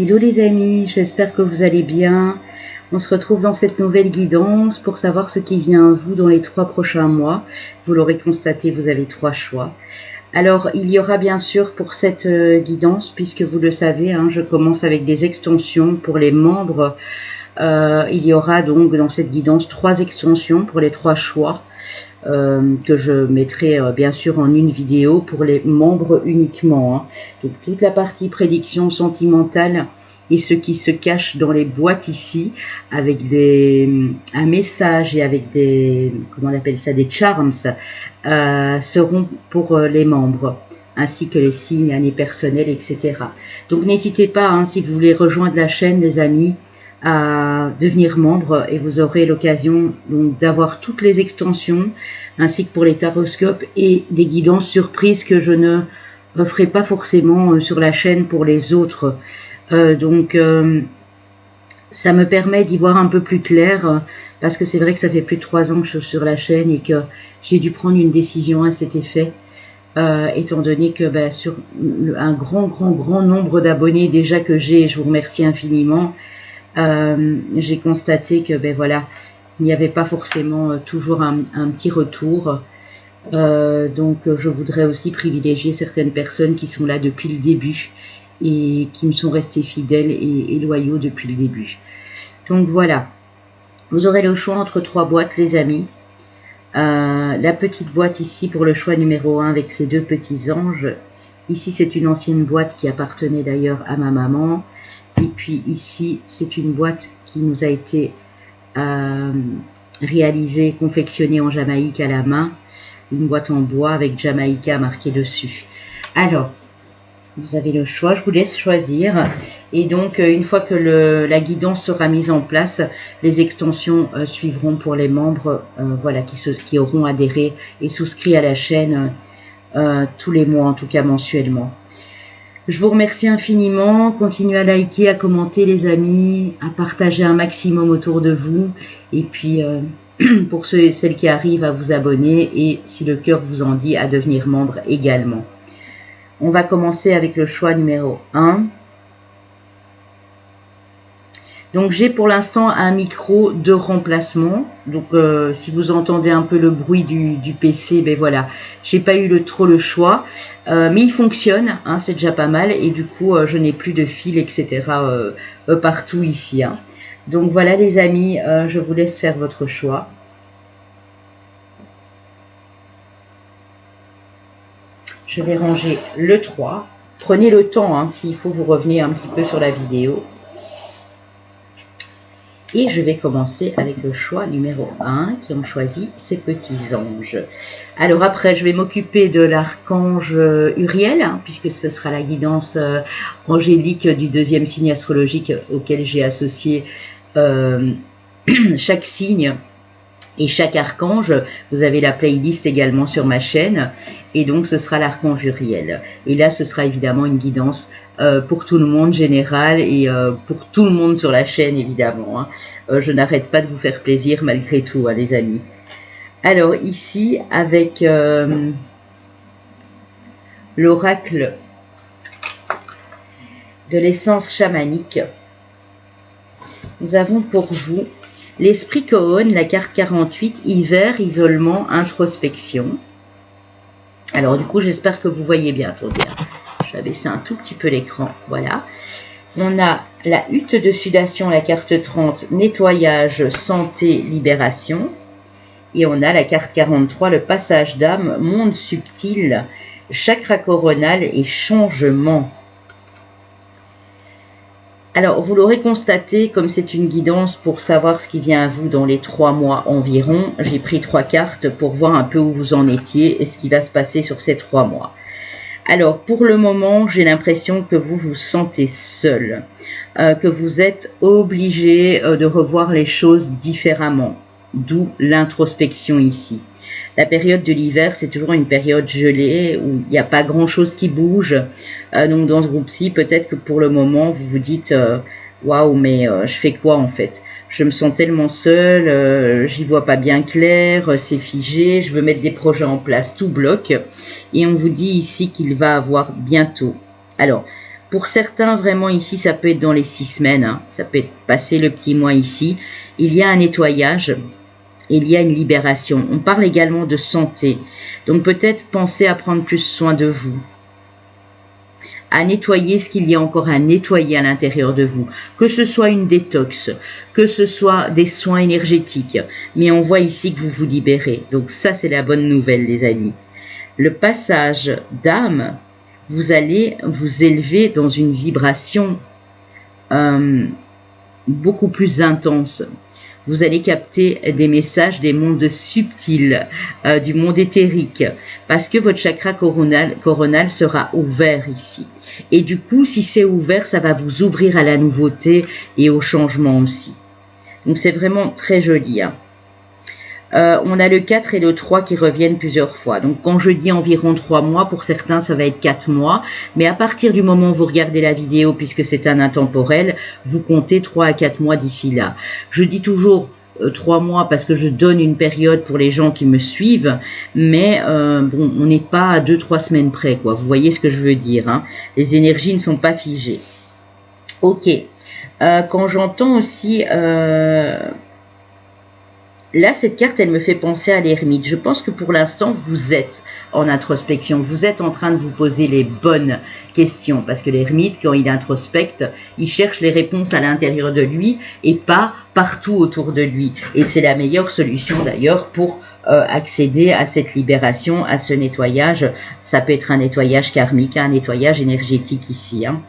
Hello les amis, j'espère que vous allez bien. On se retrouve dans cette nouvelle guidance pour savoir ce qui vient à vous dans les 3 prochains mois. Vous l'aurez constaté, vous avez 3 choix. Alors, il y aura bien sûr pour cette guidance, puisque vous le savez, je commence avec des extensions pour les membres. Il y aura donc dans cette guidance 3 extensions pour les 3 choix. Que je mettrai bien sûr en une vidéo pour les membres uniquement. Donc toute la partie prédiction sentimentale et ce qui se cache dans les boîtes ici, avec un message et avec des, comment on appelle ça, des charms, seront pour les membres, ainsi que les signes, années personnelles, etc. Donc n'hésitez pas, si vous voulez rejoindre la chaîne, les amis, à devenir membre et vous aurez l'occasion d'avoir toutes les extensions ainsi que pour les taroscopes et des guidances surprises que je ne ferai pas forcément sur la chaîne pour les autres. Ça me permet d'y voir un peu plus clair parce que c'est vrai que ça fait plus de 3 ans que je suis sur la chaîne et que j'ai dû prendre une décision à cet effet. Étant donné que sur un grand nombre d'abonnés déjà que j'ai, je vous remercie infiniment, j'ai constaté que il n'y avait pas forcément toujours un petit retour. Donc je voudrais aussi privilégier certaines personnes qui sont là depuis le début et qui me sont restées fidèles et loyaux depuis le début. Donc voilà, vous aurez le choix entre 3 boîtes les amis. La petite boîte ici pour le choix numéro 1 avec ces 2 petits anges. Ici c'est une ancienne boîte qui appartenait d'ailleurs à ma maman. Et puis ici, c'est une boîte qui nous a été réalisée, confectionnée en Jamaïque à la main. Une boîte en bois avec Jamaïca marqué dessus. Alors, vous avez le choix, je vous laisse choisir. Et donc, une fois que la guidance sera mise en place, les extensions suivront pour les membres qui auront adhéré et souscrit à la chaîne tous les mois, en tout cas mensuellement. Je vous remercie infiniment. Continuez à liker, à commenter les amis, à partager un maximum autour de vous. Et puis, pour ceux et celles qui arrivent, à vous abonner. Et si le cœur vous en dit, à devenir membre également. On va commencer avec le choix numéro 1. Donc j'ai pour l'instant un micro de remplacement. Donc si vous entendez un peu le bruit du PC, j'ai pas eu trop le choix. Mais il fonctionne, c'est déjà pas mal. Et du coup, je n'ai plus de fil, etc. Partout ici. Donc voilà les amis, je vous laisse faire votre choix. Je vais ranger le 3. Prenez le temps, s'il faut, vous revenez un petit peu sur la vidéo. Et je vais commencer avec le choix numéro 1 qui ont choisi ces petits anges. Alors après, je vais m'occuper de l'archange Uriel, puisque ce sera la guidance angélique du 2e signe astrologique auquel j'ai associé chaque signe et chaque archange. Vous avez la playlist également sur ma chaîne. Et donc, ce sera l'archange Uriel. Et là, ce sera évidemment une guidance pour tout le monde général et pour tout le monde sur la chaîne, évidemment. Je n'arrête pas de vous faire plaisir malgré tout, les amis. Alors, ici, avec l'oracle de l'essence chamanique, nous avons pour vous l'esprit Cohen, la carte 48, hiver, isolement, introspection. Alors du coup, j'espère que vous voyez bien. Attendez, je vais baisser un tout petit peu l'écran. Voilà. On a la hutte de sudation, la carte 30, nettoyage, santé, libération. Et on a la carte 43, le passage d'âme, monde subtil, chakra coronal et changement. Alors, vous l'aurez constaté, comme c'est une guidance pour savoir ce qui vient à vous dans les 3 mois environ, j'ai pris 3 cartes pour voir un peu où vous en étiez et ce qui va se passer sur ces 3 mois. Alors, pour le moment, j'ai l'impression que vous vous sentez seul, que vous êtes obligé de revoir les choses différemment, d'où l'introspection ici. La période de l'hiver, c'est toujours une période gelée où il n'y a pas grand-chose qui bouge. Donc dans ce groupe-ci, peut-être que pour le moment, vous vous dites « Waouh, mais je fais quoi en fait ? Je me sens tellement seule, j'y vois pas bien clair, c'est figé, je veux mettre des projets en place, tout bloque. » Et on vous dit ici qu'il va avoir bientôt. Alors, Pour certains, vraiment ici, ça peut être dans les 6 semaines, hein, ça peut être passé le petit mois ici. Il y a un nettoyage, il y a une libération. On parle également de santé. Donc peut-être pensez à prendre plus soin de vous, à nettoyer ce qu'il y a encore à nettoyer à l'intérieur de vous, que ce soit une détox, que ce soit des soins énergétiques. Mais on voit ici que vous vous libérez. Donc ça, c'est la bonne nouvelle, les amis. Le passage d'âme, vous allez vous élever dans une vibration beaucoup plus intense. Vous allez capter des messages des mondes subtils, du monde éthérique, parce que votre chakra coronal sera ouvert ici. Et du coup, si c'est ouvert, ça va vous ouvrir à la nouveauté et au changement aussi. Donc c'est vraiment très joli, hein. On a le 4 et le 3 qui reviennent plusieurs fois. Donc quand je dis environ 3 mois, pour certains ça va être 4 mois. Mais à partir du moment où vous regardez la vidéo, puisque c'est un intemporel, vous comptez 3 à 4 mois d'ici là. Je dis toujours 3 mois parce que je donne une période pour les gens qui me suivent. Mais bon, on n'est pas à 2-3 semaines près, quoi. Vous voyez ce que je veux dire, hein. Les énergies ne sont pas figées. Ok. Quand j'entends aussi... Là, cette carte, elle me fait penser à l'ermite. Je pense que pour l'instant, vous êtes en introspection. Vous êtes en train de vous poser les bonnes questions. Parce que l'ermite, quand il introspecte, il cherche les réponses à l'intérieur de lui et pas partout autour de lui. Et c'est la meilleure solution d'ailleurs pour accéder à cette libération, à ce nettoyage. Ça peut être un nettoyage karmique, un nettoyage énergétique ici, hein.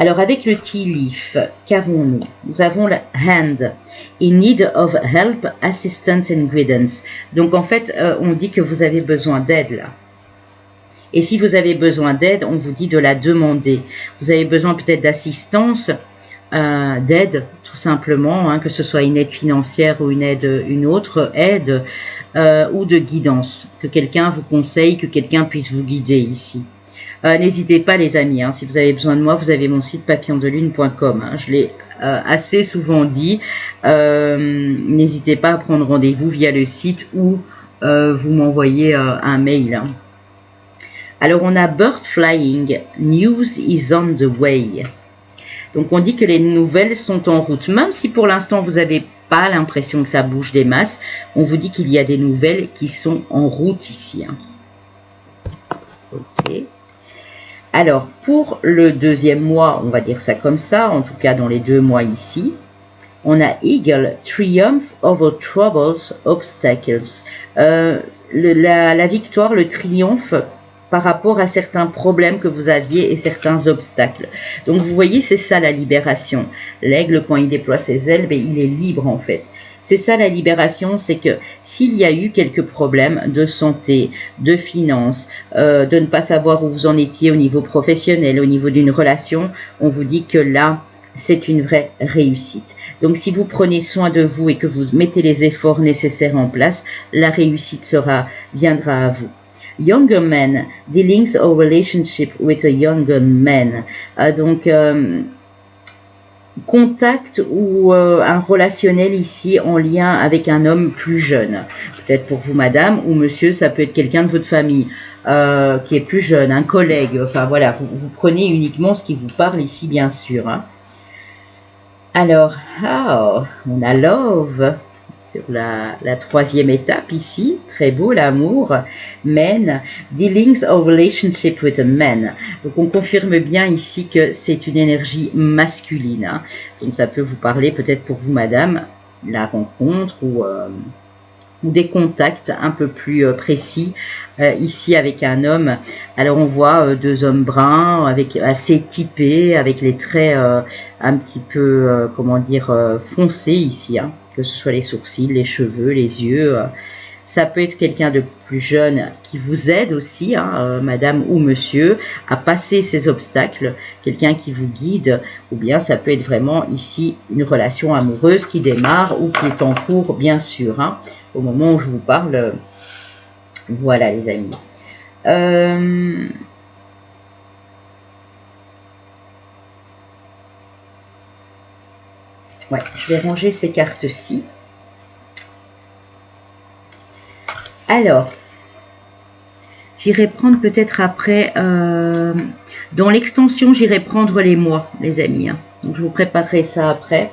Alors avec le tea leaf, qu'avons-nous? Nous avons la hand, in need of help, assistance and guidance. Donc en fait, on dit que vous avez besoin d'aide là. Et si vous avez besoin d'aide, on vous dit de la demander. Vous avez besoin peut-être d'assistance, d'aide tout simplement, hein, que ce soit une aide financière ou une autre aide, ou de guidance, que quelqu'un vous conseille, que quelqu'un puisse vous guider ici. N'hésitez pas les amis, hein, si vous avez besoin de moi, vous avez mon site papillondelune.com, hein, je l'ai assez souvent dit. N'hésitez pas à prendre rendez-vous via le site ou vous m'envoyez un mail, hein. Alors on a Bird Flying, News is on the way. Donc on dit que les nouvelles sont en route, même si pour l'instant vous n'avez pas l'impression que ça bouge des masses, on vous dit qu'il y a des nouvelles qui sont en route ici, hein. Ok. Alors, pour le deuxième mois, on va dire ça comme ça, en tout cas dans les 2 mois ici, on a Eagle, Triumph over Troubles, Obstacles. La victoire, le triomphe par rapport à certains problèmes que vous aviez et certains obstacles. Donc, vous voyez, c'est ça la libération. L'aigle, quand il déploie ses ailes, il est libre en fait. C'est ça la libération, c'est que s'il y a eu quelques problèmes de santé, de finances, de ne pas savoir où vous en étiez au niveau professionnel, au niveau d'une relation, on vous dit que là, c'est une vraie réussite. Donc si vous prenez soin de vous et que vous mettez les efforts nécessaires en place, la réussite viendra à vous. Younger man, dealings or relationship with a younger man. Contact ou un relationnel ici en lien avec un homme plus jeune. Peut-être pour vous madame ou monsieur, ça peut être quelqu'un de votre famille qui est plus jeune, un collègue. Enfin voilà, vous prenez uniquement ce qui vous parle ici bien sûr, hein. Alors, on a love sur la 3e étape ici, très beau l'amour, men, dealings or relationship with a man. Donc on confirme bien ici que c'est une énergie masculine, hein. Donc ça peut vous parler peut-être pour vous madame, la rencontre ou des contacts un peu plus précis ici avec un homme. Alors on voit 2 hommes bruns avec assez typés, avec les traits un petit peu comment dire foncés ici, hein, que ce soit les sourcils, les cheveux, les yeux. Ça peut être quelqu'un de plus jeune qui vous aide aussi, hein, madame ou monsieur, à passer ces obstacles, quelqu'un qui vous guide, ou bien ça peut être vraiment ici une relation amoureuse qui démarre ou qui est en cours, bien sûr, hein, au moment où je vous parle. Voilà les amis. Ouais, je vais ranger ces cartes-ci. Alors, J'irai prendre peut-être après, dans l'extension, j'irai prendre les mois, les amis. Hein. Donc, je vous préparerai ça après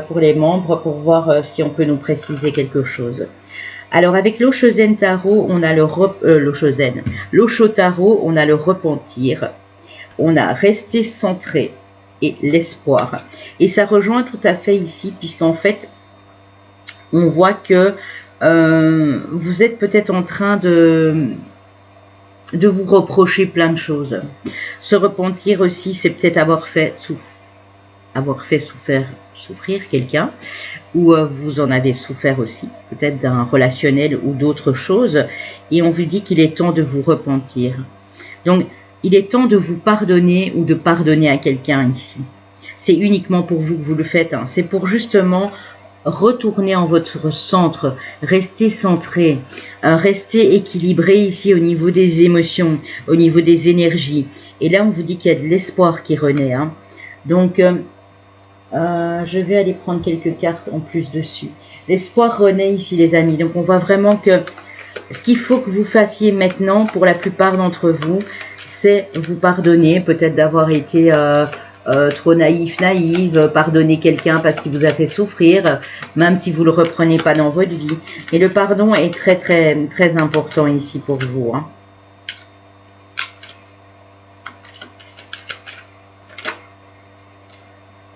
pour les membres, pour voir si on peut nous préciser quelque chose. Alors, avec l'Oshozen Tarot, on a l'Osho Tarot, on a le repentir, on a rester centré et l'espoir. Et ça rejoint tout à fait ici, puisqu'en fait, on voit que vous êtes peut-être en train de vous reprocher plein de choses. Se repentir aussi, c'est peut-être avoir fait souffrir quelqu'un, ou vous en avez souffert aussi, peut-être d'un relationnel ou d'autres choses, et on vous dit qu'il est temps de vous repentir. Donc, il est temps de vous pardonner ou de pardonner à quelqu'un ici. C'est uniquement pour vous que vous le faites, hein. C'est pour justement retourner en votre centre, rester centré, rester équilibré ici au niveau des émotions, au niveau des énergies. Et là, on vous dit qu'il y a de l'espoir qui renaît. Hein. Donc, je vais aller prendre quelques cartes en plus dessus. L'espoir renaît ici, les amis. Donc, on voit vraiment que ce qu'il faut que vous fassiez maintenant, pour la plupart d'entre vous, c'est vous pardonner, peut-être d'avoir été trop naïve, pardonner quelqu'un parce qu'il vous a fait souffrir, même si vous ne le reprenez pas dans votre vie. Et le pardon est très, très, très important ici pour vous. Hein.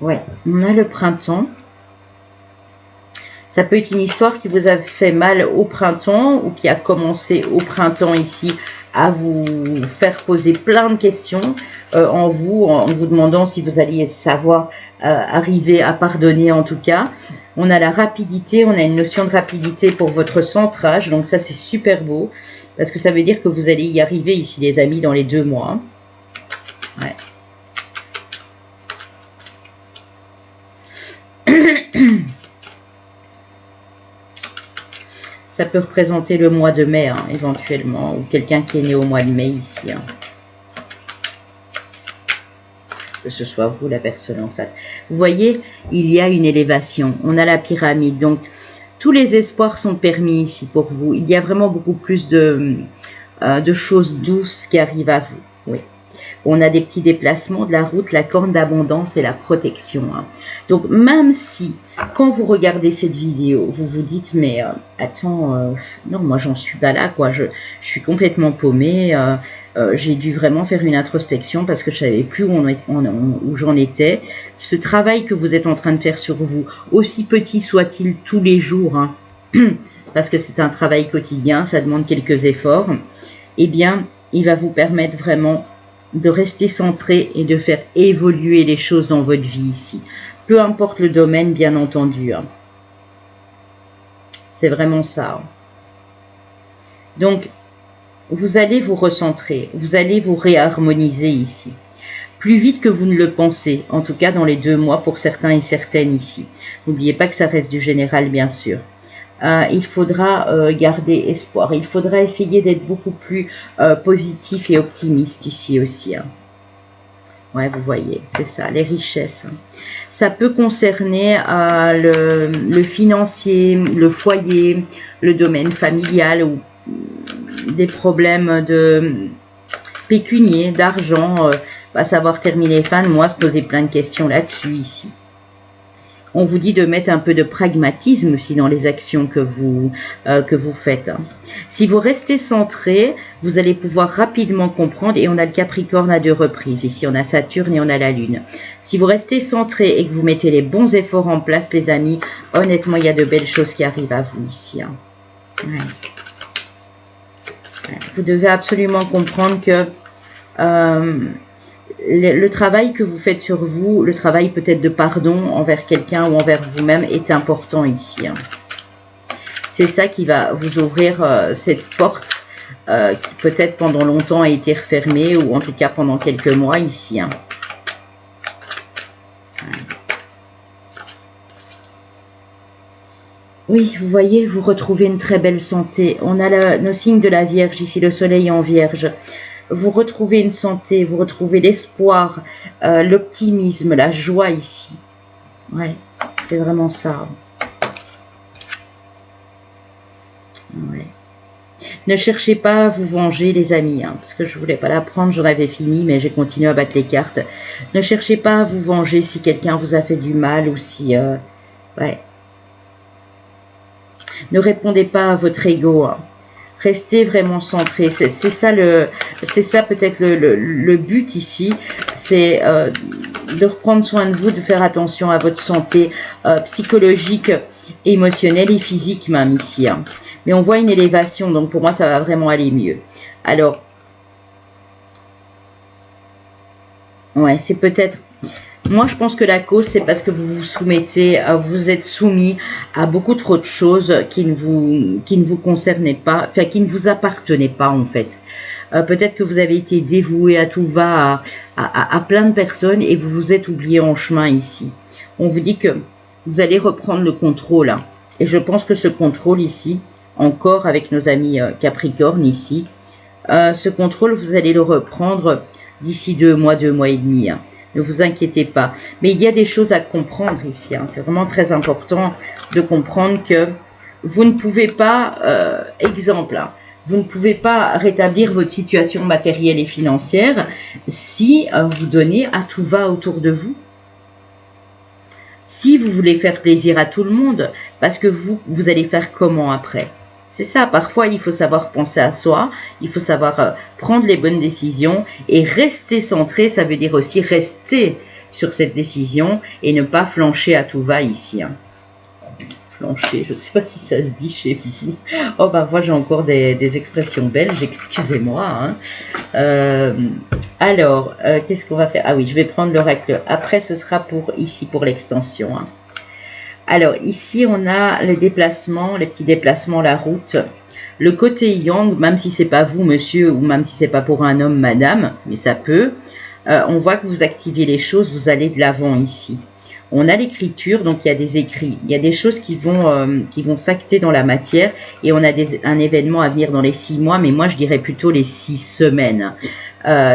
Ouais, on a le printemps. Ça peut être une histoire qui vous a fait mal au printemps ou qui a commencé au printemps ici à vous faire poser plein de questions en vous demandant si vous alliez savoir arriver à pardonner en tout cas. On a la rapidité, on a une notion de rapidité pour votre centrage, donc ça c'est super beau parce que ça veut dire que vous allez y arriver ici les amis dans les 2 mois. Ouais. Ça peut représenter le mois de mai, hein, éventuellement, ou quelqu'un qui est né au mois de mai ici. Hein. Que ce soit vous, la personne en face. Vous voyez, il y a une élévation. On a la pyramide. Donc, tous les espoirs sont permis ici pour vous. Il y a vraiment beaucoup plus de choses douces qui arrivent à vous. Oui. On a des petits déplacements de la route, la corne d'abondance et la protection. Hein. Donc, même si, quand vous regardez cette vidéo, vous vous dites, mais attends, non, moi, j'en suis pas là, quoi. Je suis complètement paumée. J'ai dû vraiment faire une introspection parce que je savais plus où j'en étais. Ce travail que vous êtes en train de faire sur vous, aussi petit soit-il tous les jours, hein, parce que c'est un travail quotidien, ça demande quelques efforts, eh bien, il va vous permettre vraiment de rester centré et de faire évoluer les choses dans votre vie ici. Peu importe le domaine, bien entendu. Hein. C'est vraiment ça. Hein. Donc, vous allez vous recentrer, vous allez vous réharmoniser ici. Plus vite que vous ne le pensez, en tout cas dans les 2 mois pour certains et certaines ici. N'oubliez pas que ça reste du général, bien sûr. Il faudra garder espoir. Il faudra essayer d'être beaucoup plus positif et optimiste ici aussi. Hein. Ouais, vous voyez, c'est ça, les richesses. Hein. Ça peut concerner le financier, le foyer, le domaine familial ou des problèmes de pécunier, d'argent. Va savoir terminer fin de mois, se poser plein de questions là-dessus ici. On vous dit de mettre un peu de pragmatisme aussi dans les actions que vous faites. Hein. Si vous restez centré, vous allez pouvoir rapidement comprendre. Et on a le Capricorne à 2 reprises. Ici, on a Saturne et on a la Lune. Si vous restez centré et que vous mettez les bons efforts en place, les amis, honnêtement, il y a de belles choses qui arrivent à vous ici. Hein. Ouais. Vous devez absolument comprendre que le travail que vous faites sur vous, le travail peut-être de pardon envers quelqu'un ou envers vous-même est important ici. Hein. C'est ça qui va vous ouvrir cette porte qui peut-être pendant longtemps a été refermée ou en tout cas pendant quelques mois ici. Hein. Oui, vous voyez, vous retrouvez une très belle santé. On a nos signes de la Vierge ici, le soleil en Vierge. Vous retrouvez une santé, vous retrouvez l'espoir, l'optimisme, la joie ici. Ouais, c'est vraiment ça. Ouais. Ne cherchez pas à vous venger, les amis, hein, parce que je voulais pas la prendre, j'en avais fini, mais j'ai continué à battre les cartes. Ne cherchez pas à vous venger si quelqu'un vous a fait du mal ou si... ouais. Ne répondez pas à votre ego, hein. Restez vraiment centré. C'est ça peut-être le but ici, c'est de reprendre soin de vous, de faire attention à votre santé psychologique, émotionnelle et physique même ici, hein. Mais on voit une élévation, donc pour moi ça va vraiment aller mieux. Alors, ouais, c'est peut-être... Moi, je pense que la cause, c'est parce que vous vous soumettez, vous êtes soumis à beaucoup trop de choses qui ne vous concernaient pas, enfin, qui ne vous appartenaient pas, en fait. Peut-être que vous avez été dévoué à tout va à plein de personnes et vous vous êtes oublié en chemin ici. On vous dit que vous allez reprendre le contrôle, hein. Et je pense que ce contrôle ici, encore avec nos amis Capricorne ici, ce contrôle, vous allez le reprendre d'ici 2 mois et demi, hein. Ne vous inquiétez pas. Mais il y a des choses à comprendre ici, hein. C'est vraiment très important de comprendre que vous ne pouvez pas, exemple, hein, vous ne pouvez pas rétablir votre situation matérielle et financière si vous donnez à tout va autour de vous. Si vous voulez faire plaisir à tout le monde, parce que vous allez faire comment après? C'est ça, parfois il faut savoir penser à soi, il faut savoir prendre les bonnes décisions et rester centré, ça veut dire aussi rester sur cette décision et ne pas flancher à tout va ici, hein. Flancher, je ne sais pas si ça se dit chez vous. Oh, parfois j'ai encore des expressions belges, excusez-moi, hein. Alors, qu'est-ce qu'on va faire? Ah oui, je vais prendre l'oracle. Après, ce sera ici pour l'extension, hein. Alors, ici, on a les déplacements, les petits déplacements, la route. Le côté yang, même si c'est pas vous, monsieur, ou même si c'est pas pour un homme, madame, mais ça peut. On voit que vous activez les choses, vous allez de l'avant ici. On a l'écriture, donc il y a des écrits. Il y a des choses qui vont s'acter dans la matière. Et on a un événement à venir dans les 6 mois, mais moi, je dirais plutôt les 6 semaines.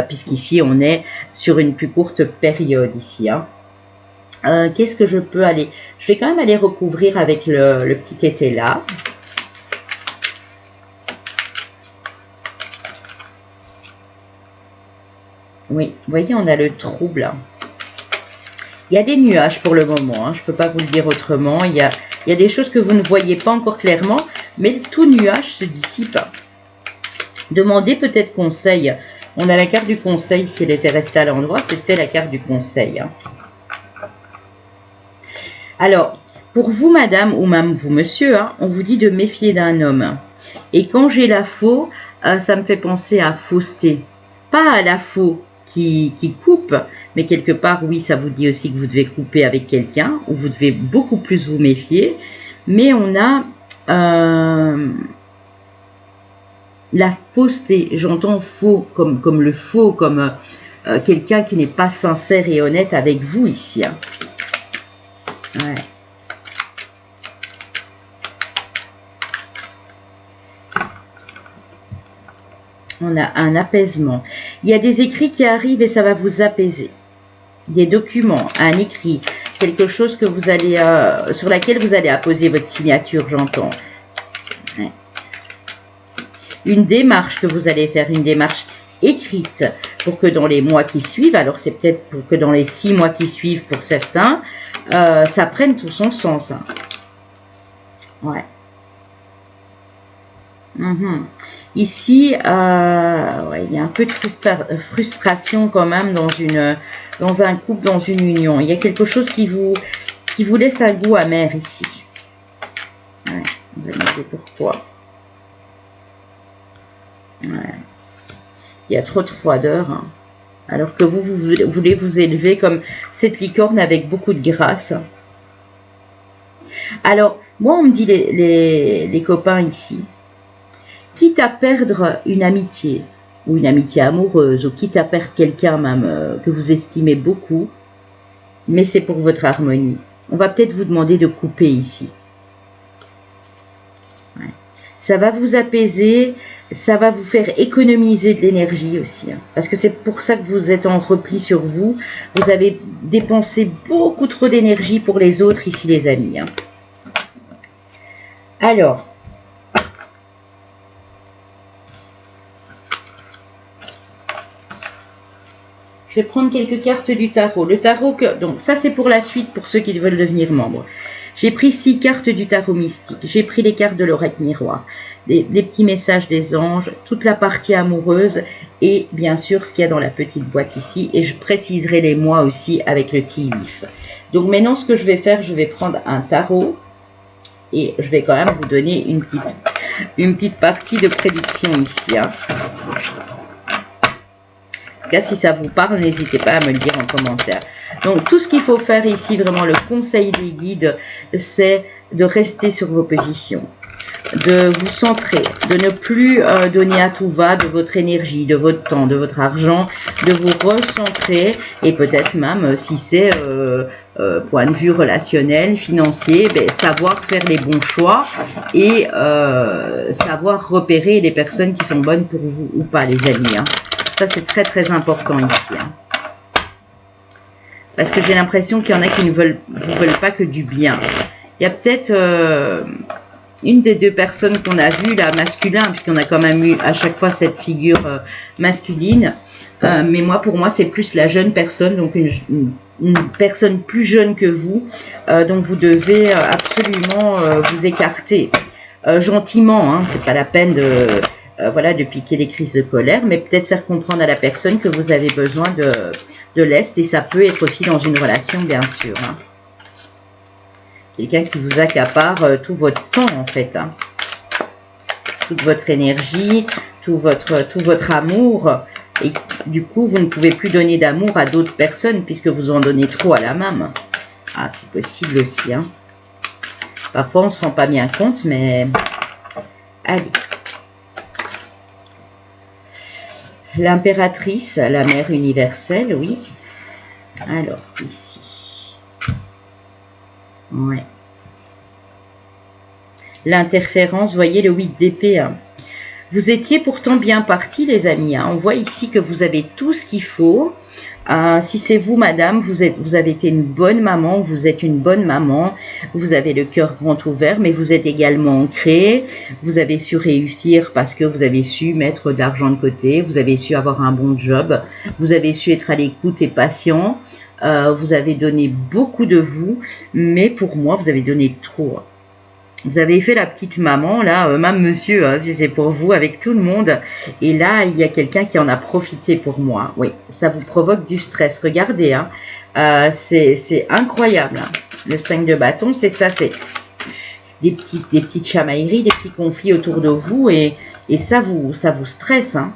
Puisqu'ici, on est sur une plus courte période ici, hein. Qu'est-ce que je peux aller... Je vais quand même aller recouvrir avec le petit été là. Oui, vous voyez, on a le trouble. Il y a des nuages pour le moment, hein, je ne peux pas vous le dire autrement. Il y a des choses que vous ne voyez pas encore clairement, mais tout nuage se dissipe. Demandez peut-être conseil. On a la carte du conseil, si elle était restée à l'endroit, c'était la carte du conseil, hein. Alors, pour vous, madame, ou même vous, monsieur, hein, on vous dit de méfier d'un homme. Et quand j'ai la faux, ça me fait penser à fausseté. Pas à la faux qui coupe, mais quelque part, oui, ça vous dit aussi que vous devez couper avec quelqu'un, ou vous devez beaucoup plus vous méfier. Mais on a la fausseté. J'entends faux, comme le faux, comme quelqu'un qui n'est pas sincère et honnête avec vous ici, hein. Ouais. On a un apaisement. Il y a des écrits qui arrivent et ça va vous apaiser. Des documents, un écrit, quelque chose que vous allez, sur laquelle vous allez apposer votre signature, j'entends. Ouais. Une démarche que vous allez faire, une démarche écrite pour que dans les mois qui suivent, alors c'est peut-être pour que dans les 6 mois qui suivent pour certains, ça prenne tout son sens, hein. Ouais. Ici, ouais, il y a un peu de frustration quand même dans un couple, dans une union. Il y a quelque chose qui vous laisse un goût amer ici. Ouais, on va demander pourquoi. Ouais. Il y a trop de froideur, hein. Alors que vous voulez vous élever comme cette licorne avec beaucoup de grâce. Alors, moi, on me dit les copains ici, quitte à perdre une amitié, ou une amitié amoureuse, ou quitte à perdre quelqu'un même que vous estimez beaucoup, mais c'est pour votre harmonie. On va peut-être vous demander de couper ici. Ouais. Ça va vous apaiser, ça va vous faire économiser de l'énergie aussi, hein, parce que c'est pour ça que vous êtes en repli sur vous. Vous avez dépensé beaucoup trop d'énergie pour les autres ici, les amis, hein. Alors, Je vais prendre quelques cartes du tarot. Le tarot, donc ça c'est pour la suite, pour ceux qui veulent devenir membres. J'ai pris 6 cartes du tarot mystique. J'ai pris les cartes de l'oreille miroir. Les petits messages des anges, toute la partie amoureuse et bien sûr ce qu'il y a dans la petite boîte ici. Et je préciserai les mois aussi avec le tea leaf. Donc maintenant ce que je vais faire, je vais prendre un tarot et je vais quand même vous donner une petite partie de prédiction ici. Hein. En tout cas, si ça vous parle, n'hésitez pas à me le dire en commentaire. Donc, tout ce qu'il faut faire ici, vraiment le conseil des guides, c'est de rester sur vos positions, de vous centrer, de ne plus donner à tout va de votre énergie, de votre temps, de votre argent, de vous recentrer et peut-être même, si c'est point de vue relationnel, financier, ben, savoir faire les bons choix et savoir repérer les personnes qui sont bonnes pour vous ou pas, les amis. Hein. Ça, c'est très, très important ici. Hein. Parce que j'ai l'impression qu'il y en a qui ne vous veulent pas que du bien. Il y a peut-être une des deux personnes qu'on a vues, là, masculin, puisqu'on a quand même eu à chaque fois cette figure masculine. Mais moi, pour moi, c'est plus la jeune personne, donc une personne plus jeune que vous. Donc, vous devez absolument vous écarter. Gentiment, hein, c'est pas la peine de... voilà, de piquer des crises de colère, mais peut-être faire comprendre à la personne que vous avez besoin de l'Est, et ça peut être aussi dans une relation, bien sûr. Hein. Quelqu'un qui vous accapare tout votre temps, en fait. Hein. Toute votre énergie, tout votre amour, et du coup, vous ne pouvez plus donner d'amour à d'autres personnes, puisque vous en donnez trop à la même. Ah, c'est possible aussi. Hein. Parfois, on ne se rend pas bien compte, mais... Allez. L'impératrice, la mère universelle, oui. Alors, ici. Ouais. L'interférence, voyez le 8 d'épée. Hein. Vous étiez pourtant bien partis, les amis. Hein. On voit ici que vous avez tout ce qu'il faut. Si c'est vous, madame, vous avez été une bonne maman, vous êtes une bonne maman, vous avez le cœur grand ouvert, mais vous êtes également ancré, vous avez su réussir parce que vous avez su mettre de l'argent de côté, vous avez su avoir un bon job, vous avez su être à l'écoute et patient, vous avez donné beaucoup de vous, mais pour moi, vous avez donné trop. Vous avez fait la petite maman, là, même monsieur, hein, si c'est pour vous, avec tout le monde. Et là, il y a quelqu'un qui en a profité pour moi. Oui, ça vous provoque du stress. Regardez, hein, c'est incroyable. Hein. Le 5 de bâton, c'est ça, c'est des petites chamailleries, des petits conflits autour de vous. Et ça vous stresse. Hein.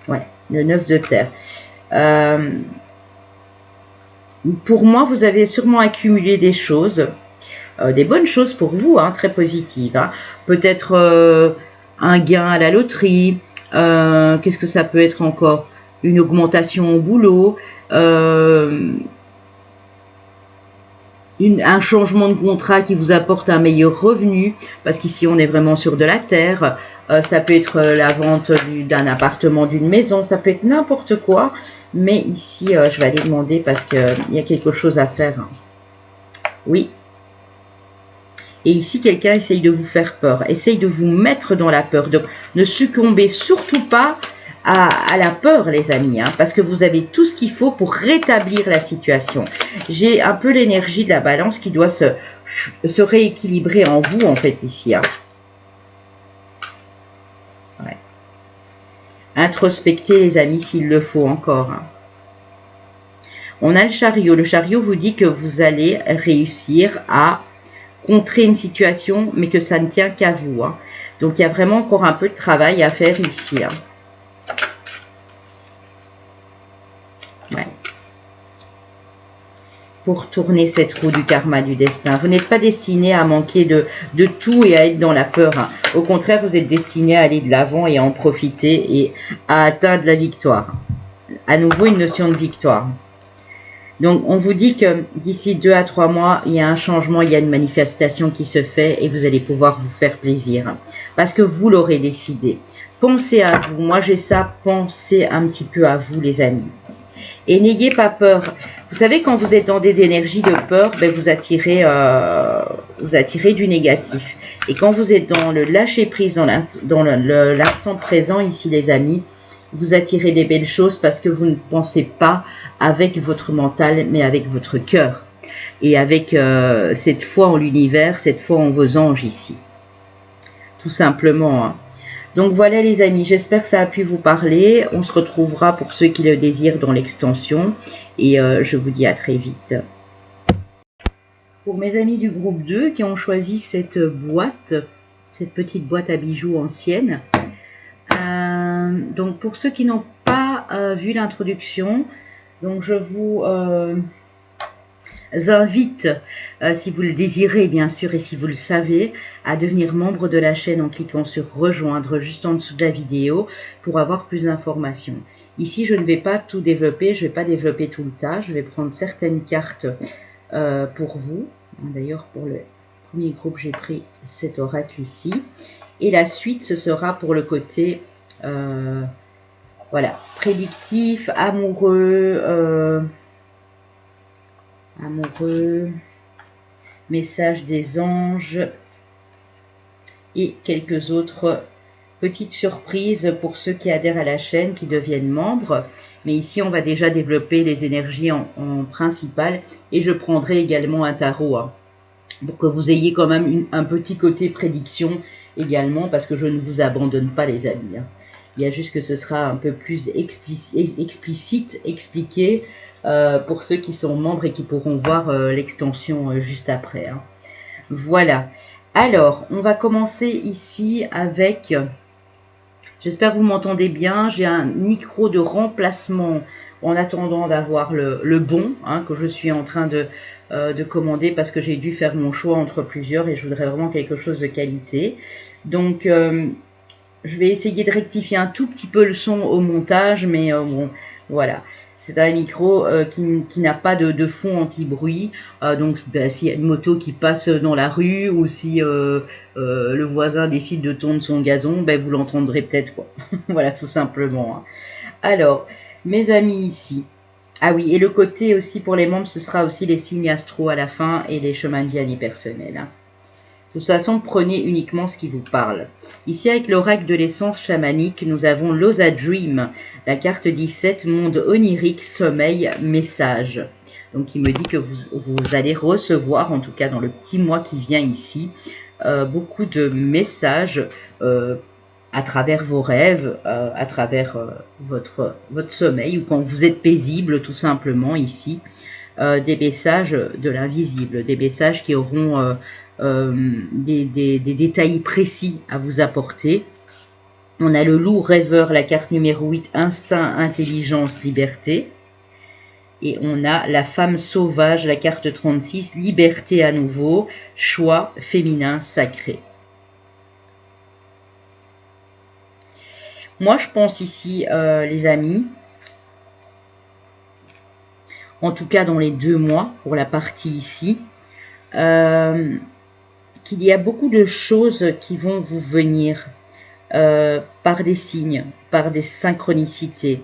Ouais, le 9 de terre. Pour moi, vous avez sûrement accumulé des choses. Des bonnes choses pour vous, hein, très positives. Hein. Peut-être un gain à la loterie. Qu'est-ce que ça peut être encore? Une augmentation au boulot. Un changement de contrat qui vous apporte un meilleur revenu. Parce qu'ici, on est vraiment sur de la terre. Ça peut être la vente d'un appartement, d'une maison. Ça peut être n'importe quoi. Mais ici, je vais aller demander parce qu'il y a quelque chose à faire. Oui. Et ici, quelqu'un essaye de vous faire peur, essaye de vous mettre dans la peur. Donc, ne succombez surtout pas à la peur, les amis, hein, parce que vous avez tout ce qu'il faut pour rétablir la situation. J'ai un peu l'énergie de la balance qui doit se rééquilibrer en vous, en fait, ici. Hein. Ouais. Introspectez, les amis, s'il le faut encore. Hein. On a le chariot. Le chariot vous dit que vous allez réussir à contrer une situation, mais que ça ne tient qu'à vous. Hein. Donc, il y a vraiment encore un peu de travail à faire ici. Hein. Ouais. Pour tourner cette roue du karma, du destin. Vous n'êtes pas destiné à manquer de tout et à être dans la peur. Hein. Au contraire, vous êtes destiné à aller de l'avant et à en profiter et à atteindre la victoire. À nouveau, une notion de victoire. Donc, on vous dit que d'ici 2 à 3 mois, il y a un changement, il y a une manifestation qui se fait et vous allez pouvoir vous faire plaisir. Parce que vous l'aurez décidé. Pensez à vous. Moi, j'ai ça. Pensez un petit peu à vous, les amis. Et n'ayez pas peur. Vous savez, quand vous êtes dans des énergies de peur, ben, vous attirez du négatif. Et quand vous êtes dans le lâcher-prise, dans l'instant présent, ici, les amis, vous attirez des belles choses parce que vous ne pensez pas avec votre mental, mais avec votre cœur. Et avec cette foi en l'univers, cette foi en vos anges ici. Tout simplement. Hein. Donc voilà les amis, j'espère que ça a pu vous parler. On se retrouvera pour ceux qui le désirent dans l'extension. Et je vous dis à très vite. Pour mes amis du groupe 2 qui ont choisi cette boîte, cette petite boîte à bijoux ancienne. Donc pour ceux qui n'ont pas vu l'introduction, donc je vous invite, si vous le désirez bien sûr et si vous le savez, à devenir membre de la chaîne en cliquant sur rejoindre juste en dessous de la vidéo pour avoir plus d'informations. Ici je ne vais pas tout développer, je ne vais pas développer tout le tas, je vais prendre certaines cartes pour vous. D'ailleurs pour le premier groupe j'ai pris cet oracle ici et la suite ce sera pour le côté voilà, prédictif, amoureux, message des anges et quelques autres petites surprises pour ceux qui adhèrent à la chaîne, qui deviennent membres. Mais ici, on va déjà développer les énergies en principal et je prendrai également un tarot hein, pour que vous ayez quand même un petit côté prédiction également parce que je ne vous abandonne pas les amis. Hein. Il y a juste que ce sera un peu plus explicite, expliqué pour ceux qui sont membres et qui pourront voir l'extension juste après. Hein. Voilà. Alors, on va commencer ici avec... J'espère que vous m'entendez bien. J'ai un micro de remplacement en attendant d'avoir le bon hein, que je suis en train de commander parce que j'ai dû faire mon choix entre plusieurs et je voudrais vraiment quelque chose de qualité. Donc... je vais essayer de rectifier un tout petit peu le son au montage, mais bon, voilà. C'est un micro qui n'a pas de fond anti-bruit. Donc, ben, s'il y a une moto qui passe dans la rue ou si le voisin décide de tondre son gazon, ben, vous l'entendrez peut-être, quoi. Voilà, tout simplement. Hein. Alors, mes amis ici. Ah oui, et le côté aussi pour les membres, ce sera aussi les signes astro à la fin et les chemins de vie annipersonnels. Hein. De toute façon, prenez uniquement ce qui vous parle. Ici, avec l'oracle de l'essence chamanique, nous avons l'Osa Dream, la carte 17, monde onirique, sommeil, message. Donc, il me dit que vous allez recevoir, en tout cas dans le petit mois qui vient ici, beaucoup de messages à travers vos rêves, à travers votre sommeil, ou quand vous êtes paisible, tout simplement, ici, des messages de l'invisible, des messages qui auront... des détails précis à vous apporter. On a le loup rêveur, la carte numéro 8, instinct, intelligence, liberté. Et on a la femme sauvage, la carte 36, liberté à nouveau, choix féminin sacré. Moi, je pense ici, les amis, en tout cas dans les 2 mois, pour la partie ici, qu'il y a beaucoup de choses qui vont vous venir par des signes, par des synchronicités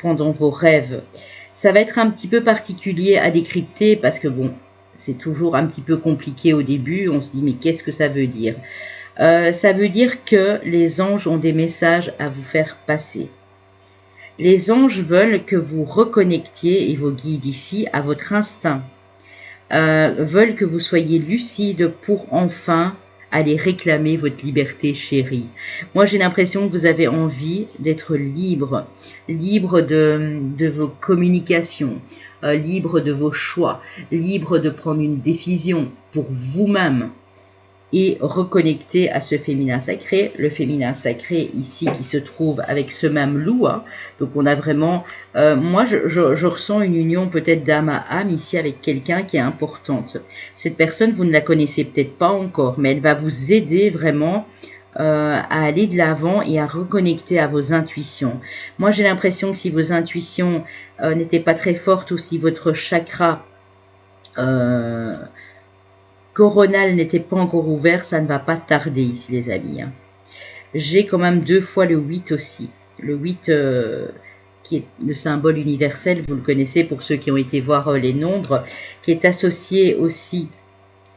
pendant vos rêves. Ça va être un petit peu particulier à décrypter parce que bon, c'est toujours un petit peu compliqué au début. On se dit mais qu'est-ce que ça veut dire? Ça veut dire que les anges ont des messages à vous faire passer. Les anges veulent que vous reconnectiez, et vos guides ici, à votre instinct. Veulent que vous soyez lucide pour enfin aller réclamer votre liberté chérie. Moi, j'ai l'impression que vous avez envie d'être libre, libre de vos communications, libre de vos choix, libre de prendre une décision pour vous-même et reconnecter à ce féminin sacré. Le féminin sacré ici qui se trouve avec ce même loup. Hein. Donc on a vraiment... moi, je ressens une union peut-être d'âme à âme ici avec quelqu'un qui est importante. Cette personne, vous ne la connaissez peut-être pas encore, mais elle va vous aider vraiment à aller de l'avant et à reconnecter à vos intuitions. Moi, j'ai l'impression que si vos intuitions n'étaient pas très fortes ou si votre chakra... coronal n'était pas encore ouvert, ça ne va pas tarder ici les amis. Hein. J'ai quand même 2 fois le 8 aussi. Le 8 qui est le symbole universel, vous le connaissez pour ceux qui ont été voir les nombres, qui est associé aussi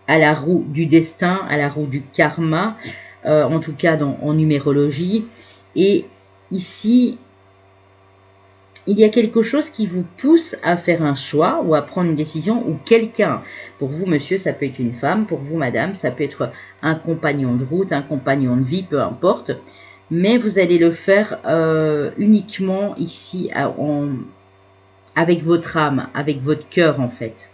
à la roue du destin, à la roue du karma, en tout cas en numérologie. Et ici, il y a quelque chose qui vous pousse à faire un choix ou à prendre une décision, ou quelqu'un. Pour vous, monsieur, ça peut être une femme. Pour vous, madame, ça peut être un compagnon de route, un compagnon de vie, peu importe. Mais vous allez le faire uniquement ici avec votre âme, avec votre cœur en fait.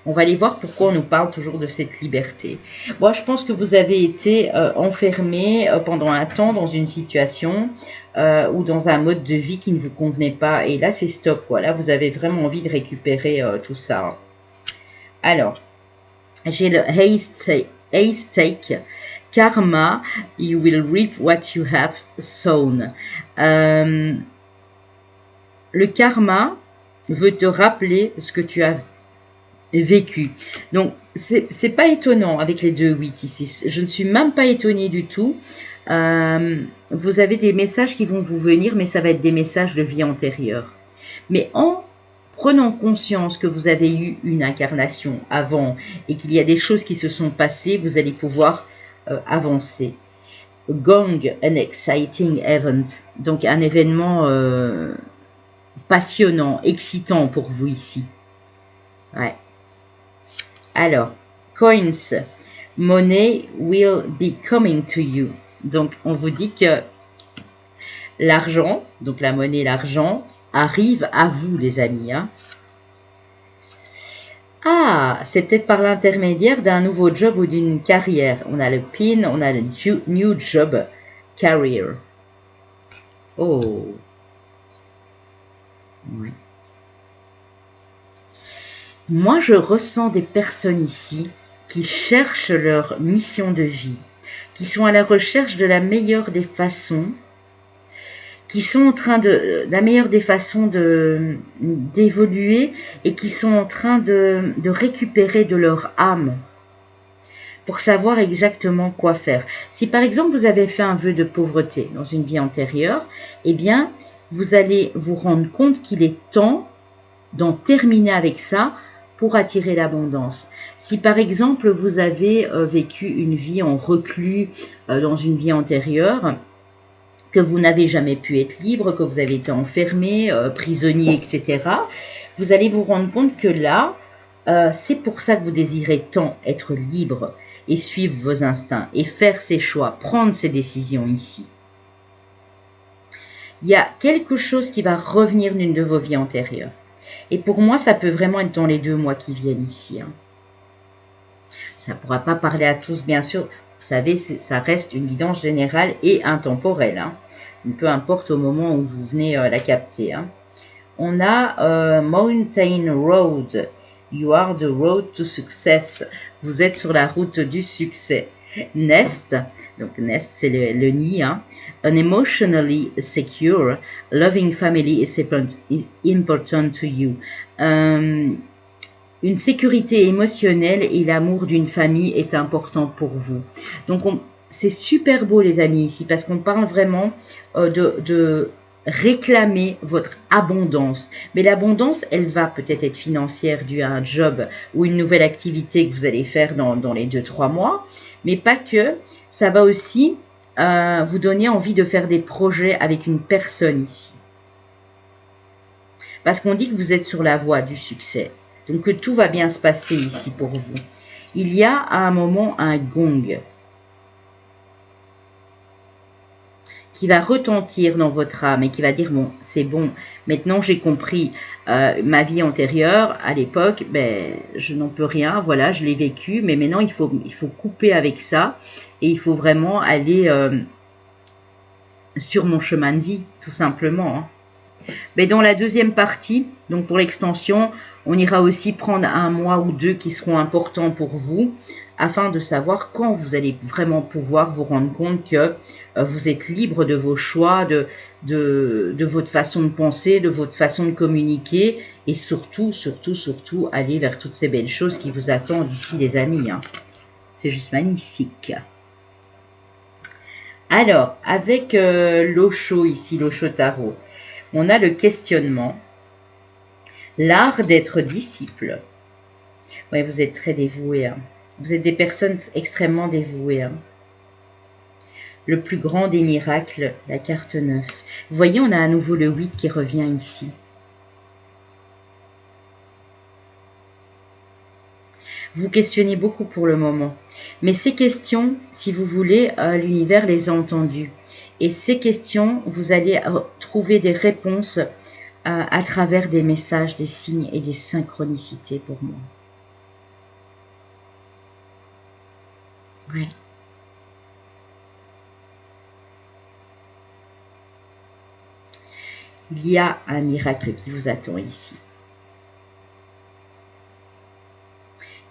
On va aller voir pourquoi on nous parle toujours de cette liberté. Moi, je pense que vous avez été enfermé pendant un temps dans une situation ou dans un mode de vie qui ne vous convenait pas. Et là, c'est stop. Voilà, vous avez vraiment envie de récupérer tout ça. Alors, j'ai le Haste Take. Karma, you will reap what you have sown. Le karma veut te rappeler ce que tu as vécu. Donc, c'est pas étonnant avec les 2-8 ici. Je ne suis même pas étonnée du tout. Vous avez des messages qui vont vous venir, mais ça va être des messages de vie antérieure. Mais en prenant conscience que vous avez eu une incarnation avant et qu'il y a des choses qui se sont passées, vous allez pouvoir avancer. Gong, an exciting event. Donc, un événement passionnant, excitant pour vous ici. Ouais. Alors, coins, money will be coming to you. Donc, on vous dit que l'argent, donc la monnaie, l'argent, arrive à vous, les amis. Hein. Ah, c'est peut-être par l'intermédiaire d'un nouveau job ou d'une carrière. On a le pin, on a le new job, career. Oh. Oui. Moi, je ressens des personnes ici qui cherchent leur mission de vie, qui sont à la recherche de la meilleure des façons, qui sont en train de la meilleure des façons d'évoluer et qui sont en train de récupérer de leur âme pour savoir exactement quoi faire. Si par exemple vous avez fait un vœu de pauvreté dans une vie antérieure, eh bien vous allez vous rendre compte qu'il est temps d'en terminer avec ça pour attirer l'abondance. Si par exemple vous avez vécu une vie en reclus dans une vie antérieure, que vous n'avez jamais pu être libre, que vous avez été enfermé, prisonnier, etc., vous allez vous rendre compte que là, c'est pour ça que vous désirez tant être libre et suivre vos instincts et faire ces choix, prendre ces décisions ici. Il y a quelque chose qui va revenir d'une de vos vies antérieures. Et pour moi, ça peut vraiment être dans les 2 mois qui viennent ici. Hein. Ça ne pourra pas parler à tous, bien sûr. Vous savez, ça reste une guidance générale et intemporelle. Hein. Peu importe au moment où vous venez la capter. Hein. On a Mountain Road. You are the road to success. Vous êtes sur la route du succès. Nest. Donc nest, c'est le nid. Hein. An emotionally secure, loving family is important to you. Une sécurité émotionnelle et l'amour d'une famille est important pour vous. Donc, c'est super beau, les amis, ici, parce qu'on parle vraiment de réclamer votre abondance. Mais l'abondance, elle va peut-être être financière due à un job ou une nouvelle activité que vous allez faire dans les 2-3 mois. Mais pas que. Ça va aussi vous donner envie de faire des projets avec une personne ici. Parce qu'on dit que vous êtes sur la voie du succès. Donc que tout va bien se passer ici pour vous. Il y a à un moment un gong qui va retentir dans votre âme et qui va dire, bon, c'est bon, maintenant j'ai compris ma vie antérieure, à l'époque, ben, je n'en peux rien, voilà, je l'ai vécu, mais maintenant il faut couper avec ça et il faut vraiment aller sur mon chemin de vie, tout simplement. Hein. Mais dans la deuxième partie, donc pour l'extension, on ira aussi prendre 1 mois ou 2 qui seront importants pour vous, afin de savoir quand vous allez vraiment pouvoir vous rendre compte que vous êtes libre de vos choix, de votre façon de penser, de votre façon de communiquer, et surtout, aller vers toutes ces belles choses qui vous attendent ici, les amis. Hein. C'est juste magnifique. Alors, avec l'Osho ici, l'Osho Tarot, on a le questionnement, l'art d'être disciple. Oui, vous êtes très dévoués. Hein. Vous êtes des personnes extrêmement dévouées. Hein. Le plus grand des miracles, la carte 9. Vous voyez, on a à nouveau le 8 qui revient ici. Vous questionnez beaucoup pour le moment. Mais ces questions, si vous voulez, l'univers les a entendues. Et ces questions, vous allez trouver des réponses à travers des messages, des signes et des synchronicités pour moi. Ouais. Il y a un miracle qui vous attend ici.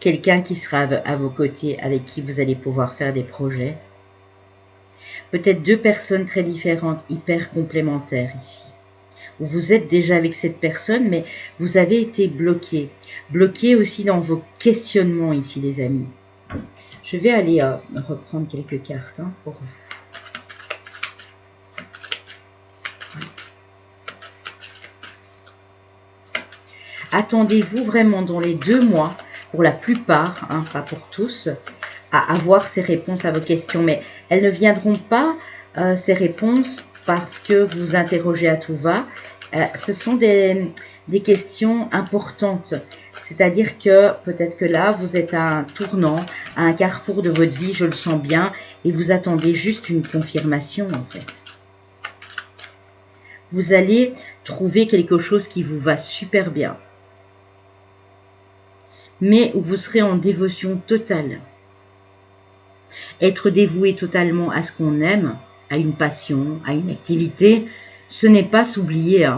Quelqu'un qui sera à vos côtés, avec qui vous allez pouvoir faire des projets. Peut-être deux personnes très différentes, hyper complémentaires ici. Vous êtes déjà avec cette personne, mais vous avez été bloqué. Bloqué aussi dans vos questionnements ici, les amis. Je vais aller reprendre quelques cartes pour vous. Attendez-vous vraiment dans les 2 mois, pour la plupart, pas pour tous, à avoir ces réponses à vos questions. Mais elles ne viendront pas, ces réponses, parce que vous vous interrogez à tout va. Ce sont des questions importantes. C'est-à-dire que peut-être que là, vous êtes à un tournant, à un carrefour de votre vie, je le sens bien, et vous attendez juste une confirmation en fait. Vous allez trouver quelque chose qui vous va super bien, mais où vous serez en dévotion totale. Être dévoué totalement à ce qu'on aime, à une passion, à une activité, ce n'est pas s'oublier.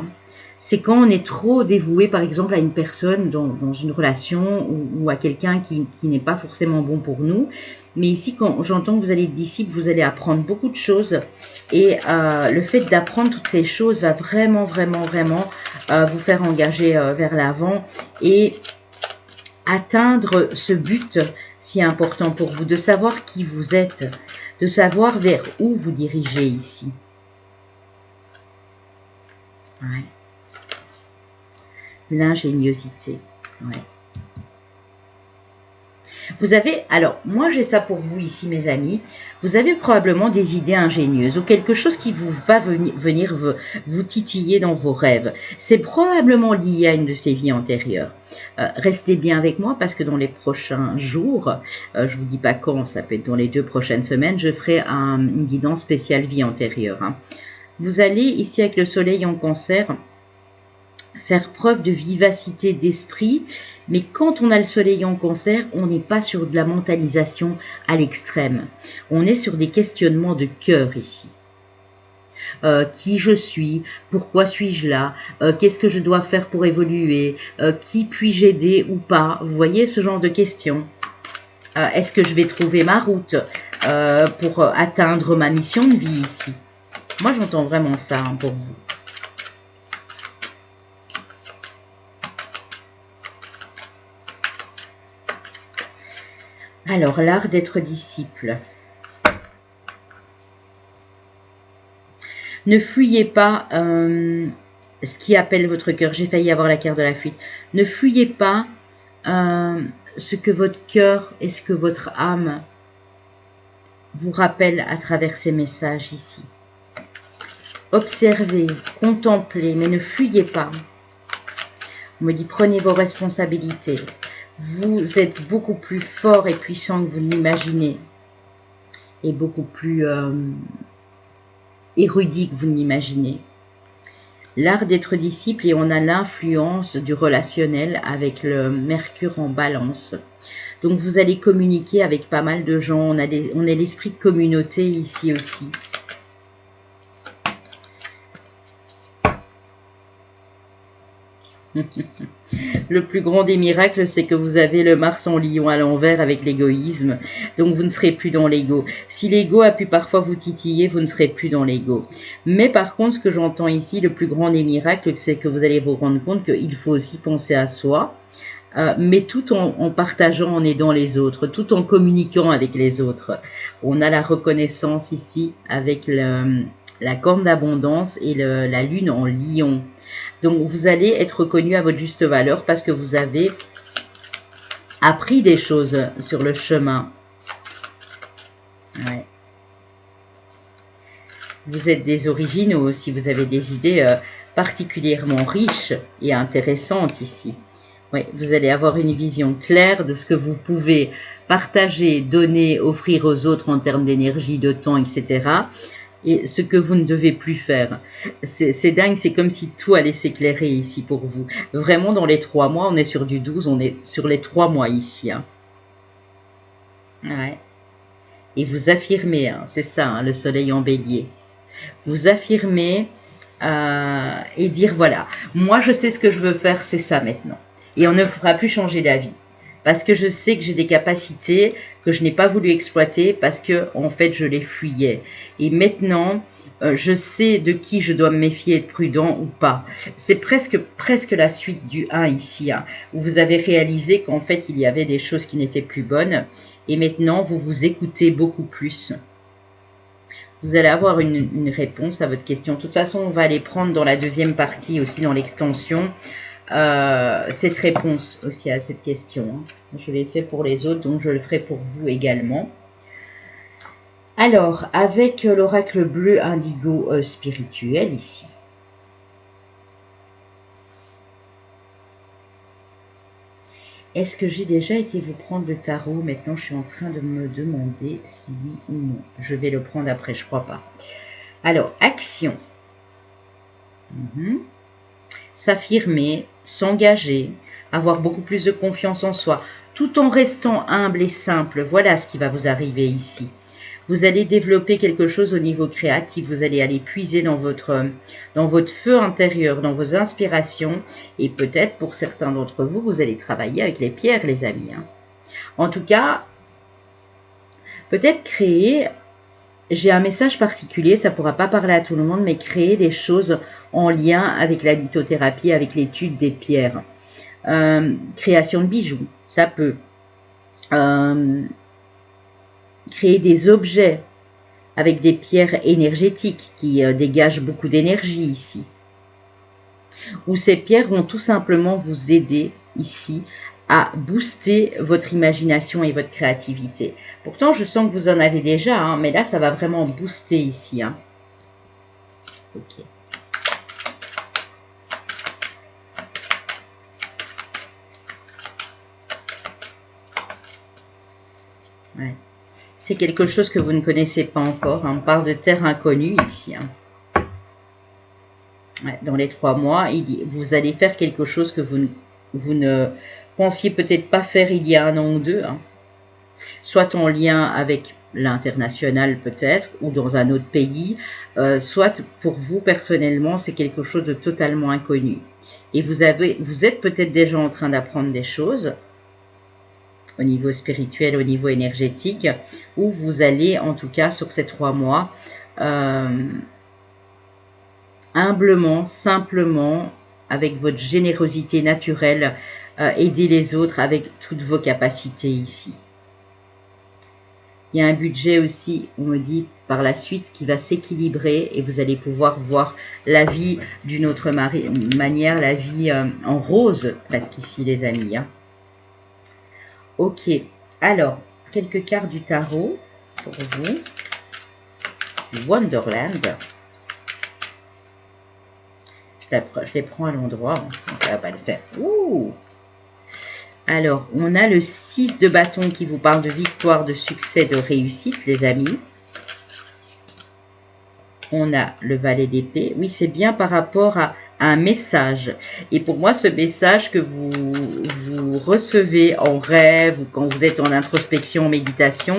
C'est quand on est trop dévoué, par exemple, à une personne dans une relation ou à quelqu'un qui n'est pas forcément bon pour nous. Mais ici, quand j'entends que vous allez être disciple, vous allez apprendre beaucoup de choses. Et le fait d'apprendre toutes ces choses va vraiment, vraiment, vraiment vous faire engager vers l'avant et atteindre ce but si important pour vous, de savoir qui vous êtes, de savoir vers où vous dirigez ici. Ouais. L'ingéniosité. Ouais. Vous avez, alors moi j'ai ça pour vous ici mes amis, vous avez probablement des idées ingénieuses ou quelque chose qui vous va venir vous titiller dans vos rêves. C'est probablement lié à une de ces vies antérieures. Restez bien avec moi parce que dans les prochains jours, je vous dis pas quand, ça peut être dans les 2 prochaines semaines, je ferai une guidance spéciale vie antérieure. Vous allez ici avec le soleil en Cancer faire preuve de vivacité d'esprit, mais quand on a le soleil en Cancer, on n'est pas sur de la mentalisation à l'extrême. On est sur des questionnements de cœur ici. Qui je suis, pourquoi suis-je là, qu'est-ce que je dois faire pour évoluer, qui puis-je aider ou pas, vous voyez ce genre de questions. Est-ce que je vais trouver ma route pour atteindre ma mission de vie ici? Moi j'entends vraiment ça pour vous. Alors, l'art d'être disciple. Ne fuyez pas ce qui appelle votre cœur. J'ai failli avoir la carte de la fuite. Ne fuyez pas ce que votre cœur et ce que votre âme vous rappelle à travers ces messages ici. Observez, contemplez, mais ne fuyez pas. On me dit, prenez vos responsabilités. Vous êtes beaucoup plus fort et puissant que vous ne l'imaginez. Et beaucoup plus érudit que vous ne l'imaginez. L'art d'être disciple, et on a l'influence du relationnel avec le Mercure en Balance. Donc vous allez communiquer avec pas mal de gens. On est l'esprit de communauté ici aussi. Le plus grand des miracles, c'est que vous avez le Mars en Lion à l'envers avec l'égoïsme. Donc vous ne serez plus dans l'ego. Si l'ego a pu parfois vous titiller, vous ne serez plus dans l'ego. Mais par contre, ce que j'entends ici, le plus grand des miracles, c'est que vous allez vous rendre compte qu'il faut aussi penser à soi. Mais tout en partageant, en aidant les autres, tout en communiquant avec les autres. On a la reconnaissance ici avec la corne d'abondance et la lune en Lion. Donc, vous allez être reconnu à votre juste valeur parce que vous avez appris des choses sur le chemin. Ouais. Vous êtes des originaux aussi, vous avez des idées particulièrement riches et intéressantes ici. Oui, vous allez avoir une vision claire de ce que vous pouvez partager, donner, offrir aux autres en termes d'énergie, de temps, etc. Et ce que vous ne devez plus faire. C'est dingue, c'est comme si tout allait s'éclairer ici pour vous. Vraiment, dans les 3 mois, on est sur du 12, on est sur les 3 mois ici. Hein. Ouais. Et vous affirmez, hein, c'est ça, hein, le soleil en bélier. Vous affirmez et dire, voilà, moi je sais ce que je veux faire, c'est ça maintenant. Et on ne fera plus changer d'avis. Parce que je sais que j'ai des capacités que je n'ai pas voulu exploiter parce que, en fait, je les fuyais. Et maintenant, je sais de qui je dois me méfier, être prudent ou pas. C'est presque la suite du 1 ici, hein, où vous avez réalisé qu'en fait, il y avait des choses qui n'étaient plus bonnes. Et maintenant, vous vous écoutez beaucoup plus. Vous allez avoir une réponse à votre question. De toute façon, on va aller prendre dans la deuxième partie, aussi dans l'extension, cette réponse aussi à cette question. Hein. Je l'ai fait pour les autres, donc je le ferai pour vous également. Alors, avec l'oracle bleu indigo spirituel ici. Est-ce que j'ai déjà été vous prendre le tarot? Maintenant, je suis en train de me demander si oui ou non. Je vais le prendre après, je crois pas. Alors, action. S'affirmer, s'engager, avoir beaucoup plus de confiance en soi, tout en restant humble et simple. Voilà ce qui va vous arriver ici. Vous allez développer quelque chose au niveau créatif, vous allez aller puiser dans votre feu intérieur, dans vos inspirations, et peut-être pour certains d'entre vous, vous allez travailler avec les pierres, les amis. Hein. En tout cas, peut-être créer, j'ai un message particulier, ça ne pourra pas parler à tout le monde, mais créer des choses en lien avec la lithothérapie, avec l'étude des pierres. Création de bijoux, ça peut. Créer des objets avec des pierres énergétiques qui dégagent beaucoup d'énergie ici. Ou ces pierres vont tout simplement vous aider ici à booster votre imagination et votre créativité. Pourtant, je sens que vous en avez déjà, hein, mais là, ça va vraiment booster ici. Hein. Ok. Ouais. C'est quelque chose que vous ne connaissez pas encore. Hein. On parle de terre inconnue ici. Hein. Ouais, dans les 3 mois, vous allez faire quelque chose que vous ne pensiez peut-être pas faire il y a 1 an ou 2. Hein. Soit en lien avec l'international peut-être, ou dans un autre pays, soit pour vous personnellement, c'est quelque chose de totalement inconnu. Et vous êtes peut-être déjà en train d'apprendre des choses, au niveau spirituel, au niveau énergétique, où vous allez, en tout cas, sur ces 3 mois, humblement, simplement, avec votre générosité naturelle, aider les autres avec toutes vos capacités ici. Il y a un budget aussi, on me dit, par la suite, qui va s'équilibrer et vous allez pouvoir voir la vie d'une autre manière, la vie en rose, presque ici, les amis. Hein. Ok, alors, quelques cartes du tarot pour vous. Wonderland. Je les prends à l'endroit, ça ne va pas le faire. Ouh. Alors, on a le 6 de bâton qui vous parle de victoire, de succès, de réussite, les amis. On a le valet d'épée. Oui, c'est bien par rapport à un message. Et pour moi, ce message que vous recevez en rêve ou quand vous êtes en introspection, en méditation,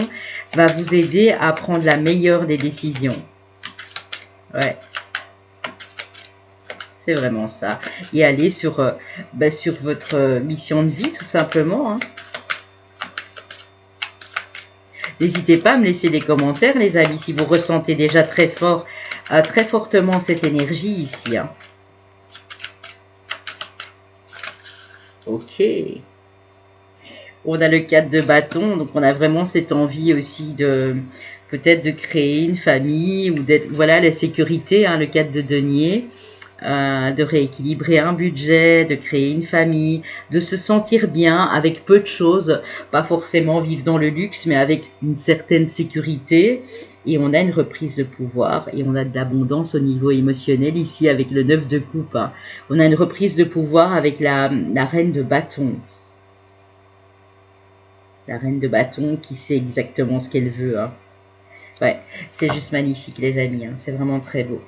va vous aider à prendre la meilleure des décisions. Ouais. C'est vraiment ça. Et aller sur votre mission de vie, tout simplement. Hein. N'hésitez pas à me laisser des commentaires, les amis, si vous ressentez déjà très fortement cette énergie ici. Hein. Ok. On a le 4 de bâton, donc on a vraiment cette envie aussi de peut-être de créer une famille ou d'être, voilà, la sécurité, hein, le 4 de denier. de rééquilibrer un budget, de créer une famille, de se sentir bien avec peu de choses, pas forcément vivre dans le luxe, mais avec une certaine sécurité. Et on a une reprise de pouvoir et on a de l'abondance au niveau émotionnel ici avec le 9 de coupe. Hein. On a une reprise de pouvoir avec la reine de bâton. La reine de bâton qui sait exactement ce qu'elle veut. Hein. Ouais, c'est juste magnifique les amis, hein. C'est vraiment très beau.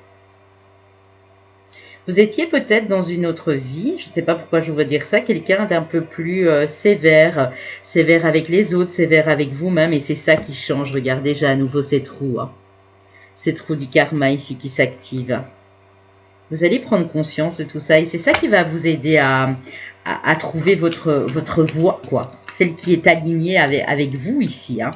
Vous étiez peut-être dans une autre vie, je ne sais pas pourquoi je veux dire ça, quelqu'un d'un peu plus sévère, sévère avec les autres, sévère avec vous-même, et c'est ça qui change. Regardez, j'ai à nouveau cette roue, hein. Cette roue du karma ici qui s'active. Vous allez prendre conscience de tout ça, et c'est ça qui va vous aider à trouver votre voie, quoi. Celle qui est alignée avec vous ici, hein.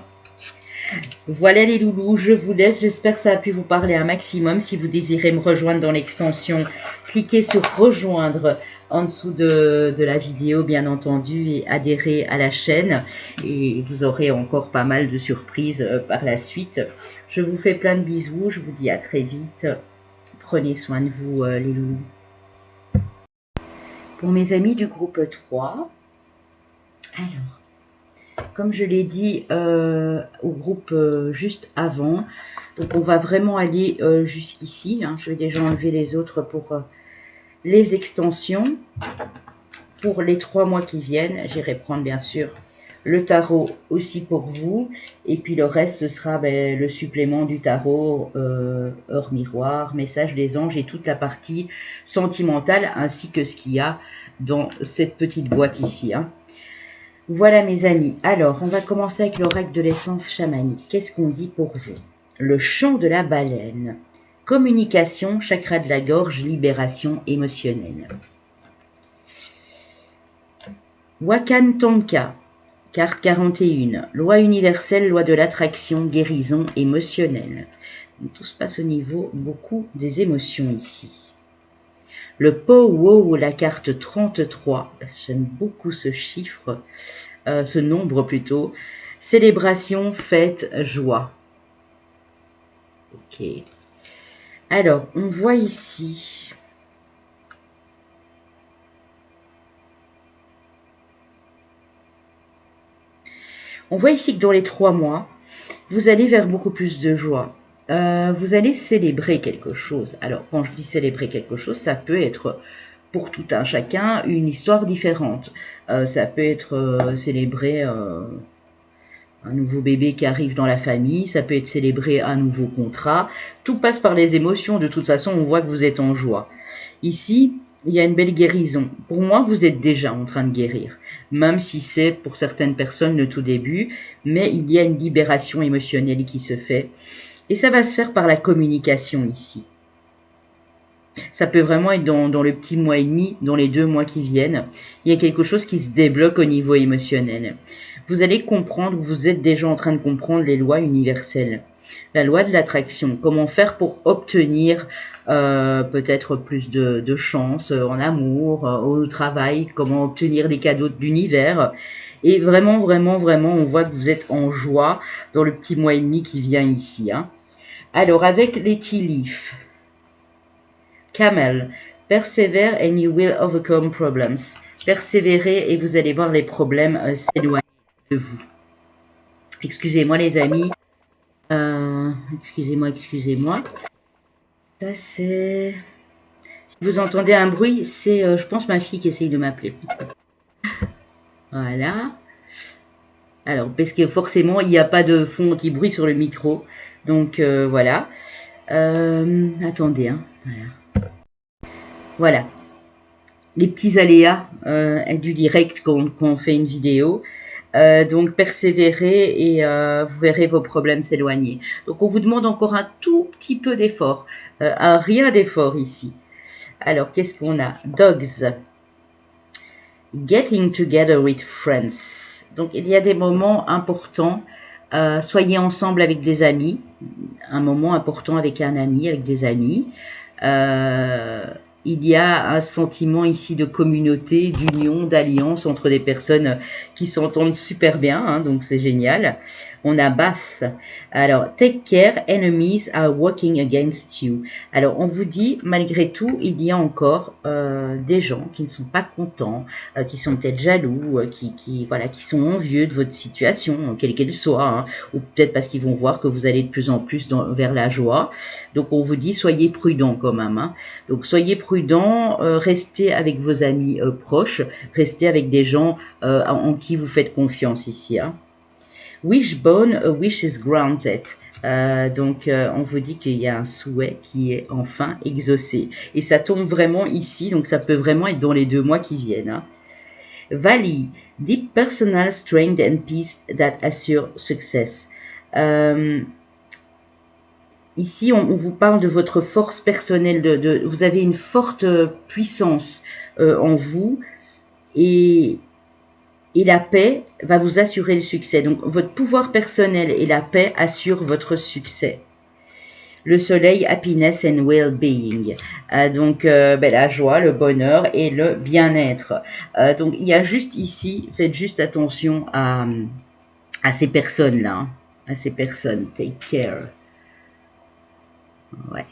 Voilà les loulous, je vous laisse. J'espère que ça a pu vous parler un maximum. Si vous désirez me rejoindre dans l'extension, cliquez sur rejoindre en dessous de la vidéo, bien entendu, et adhérez à la chaîne. Et vous aurez encore pas mal de surprises par la suite. Je vous fais plein de bisous. Je vous dis à très vite. Prenez soin de vous, les loulous. Pour mes amis du groupe 3, alors, comme je l'ai dit au groupe juste avant, donc on va vraiment aller jusqu'ici. Hein. Je vais déjà enlever les autres pour les extensions. Pour les 3 mois qui viennent, j'irai prendre bien sûr le tarot aussi pour vous. Et puis le reste, ce sera le supplément du tarot, heure miroir, message des anges et toute la partie sentimentale ainsi que ce qu'il y a dans cette petite boîte ici. Hein. Voilà mes amis, alors on va commencer avec l'oracle de l'essence chamanique. Qu'est-ce qu'on dit pour vous? Le chant de la baleine. Communication, chakra de la gorge, libération émotionnelle. Wakan Tonka, carte 41. Loi universelle, loi de l'attraction, guérison émotionnelle. Donc, tout se passe au niveau beaucoup des émotions ici. Le Pow-Wow, la carte 33, j'aime beaucoup ce chiffre, ce nombre plutôt. Célébration, fête, joie. Ok. Alors, on voit ici... On voit ici que dans les 3 mois, vous allez vers beaucoup plus de joie. Vous allez célébrer quelque chose. Alors, quand je dis célébrer quelque chose, ça peut être pour tout un chacun une histoire différente. Ça peut être célébrer un nouveau bébé qui arrive dans la famille. Ça peut être célébrer un nouveau contrat. Tout passe par les émotions. De toute façon, on voit que vous êtes en joie. Ici, il y a une belle guérison. Pour moi, vous êtes déjà en train de guérir. Même si c'est pour certaines personnes le tout début. Mais il y a une libération émotionnelle qui se fait. Et ça va se faire par la communication ici. Ça peut vraiment être dans le petit mois et demi, dans les 2 mois qui viennent. Il y a quelque chose qui se débloque au niveau émotionnel. Vous allez comprendre, vous êtes déjà en train de comprendre les lois universelles. La loi de l'attraction, comment faire pour obtenir peut-être plus de chance en amour, au travail, comment obtenir des cadeaux de l'univers. Et vraiment, vraiment, vraiment, on voit que vous êtes en joie dans le petit mois et demi qui vient ici. Hein. Alors, avec les tea leaves, Camel, persévère and you will overcome problems. Persévérez et vous allez voir les problèmes s'éloigner de vous. Excusez-moi les amis. Excusez-moi. Ça c'est... Si vous entendez un bruit, c'est je pense ma fille qui essaye de m'appeler. Voilà. Alors, parce que forcément, il n'y a pas de fond qui bruit sur le micro. Donc, voilà. Attendez, hein. Voilà. Les petits aléas du direct quand on fait une vidéo. Donc, persévérez et vous verrez vos problèmes s'éloigner. Donc, on vous demande encore un tout petit peu d'effort. Rien d'effort ici. Alors, qu'est-ce qu'on a? Dogs. Getting together with friends. Donc, il y a des moments importants. Soyez ensemble avec des amis. Un moment important avec un ami, avec des amis. il y a un sentiment ici de communauté, d'union, d'alliance entre des personnes qui s'entendent super bien, hein, donc c'est génial. On a Bath. Alors, take care, enemies are working against you. Alors, on vous dit, malgré tout, il y a encore des gens qui ne sont pas contents, qui sont peut-être jaloux, voilà, qui sont envieux de votre situation, quelle qu'elle soit, hein, ou peut-être parce qu'ils vont voir que vous allez de plus en plus vers la joie. Donc, on vous dit, soyez prudents quand même, hein. Donc, soyez prudents, restez avec vos amis proches, restez avec des gens en qui vous faites confiance ici, hein. Wishbone, a wish is granted. On vous dit qu'il y a un souhait qui est enfin exaucé. Et ça tombe vraiment ici, donc ça peut vraiment être dans les 2 mois qui viennent, hein. Valley, deep personal strength and peace that assure success. Ici, on vous parle de votre force personnelle, vous avez une forte puissance en vous et la paix va vous assurer le succès. Donc, votre pouvoir personnel et la paix assurent votre succès. Le soleil, happiness and well-being. La joie, le bonheur et le bien-être. Donc, il y a juste ici, faites juste attention à ces personnes-là. Hein, à ces personnes. Take care. Ouais.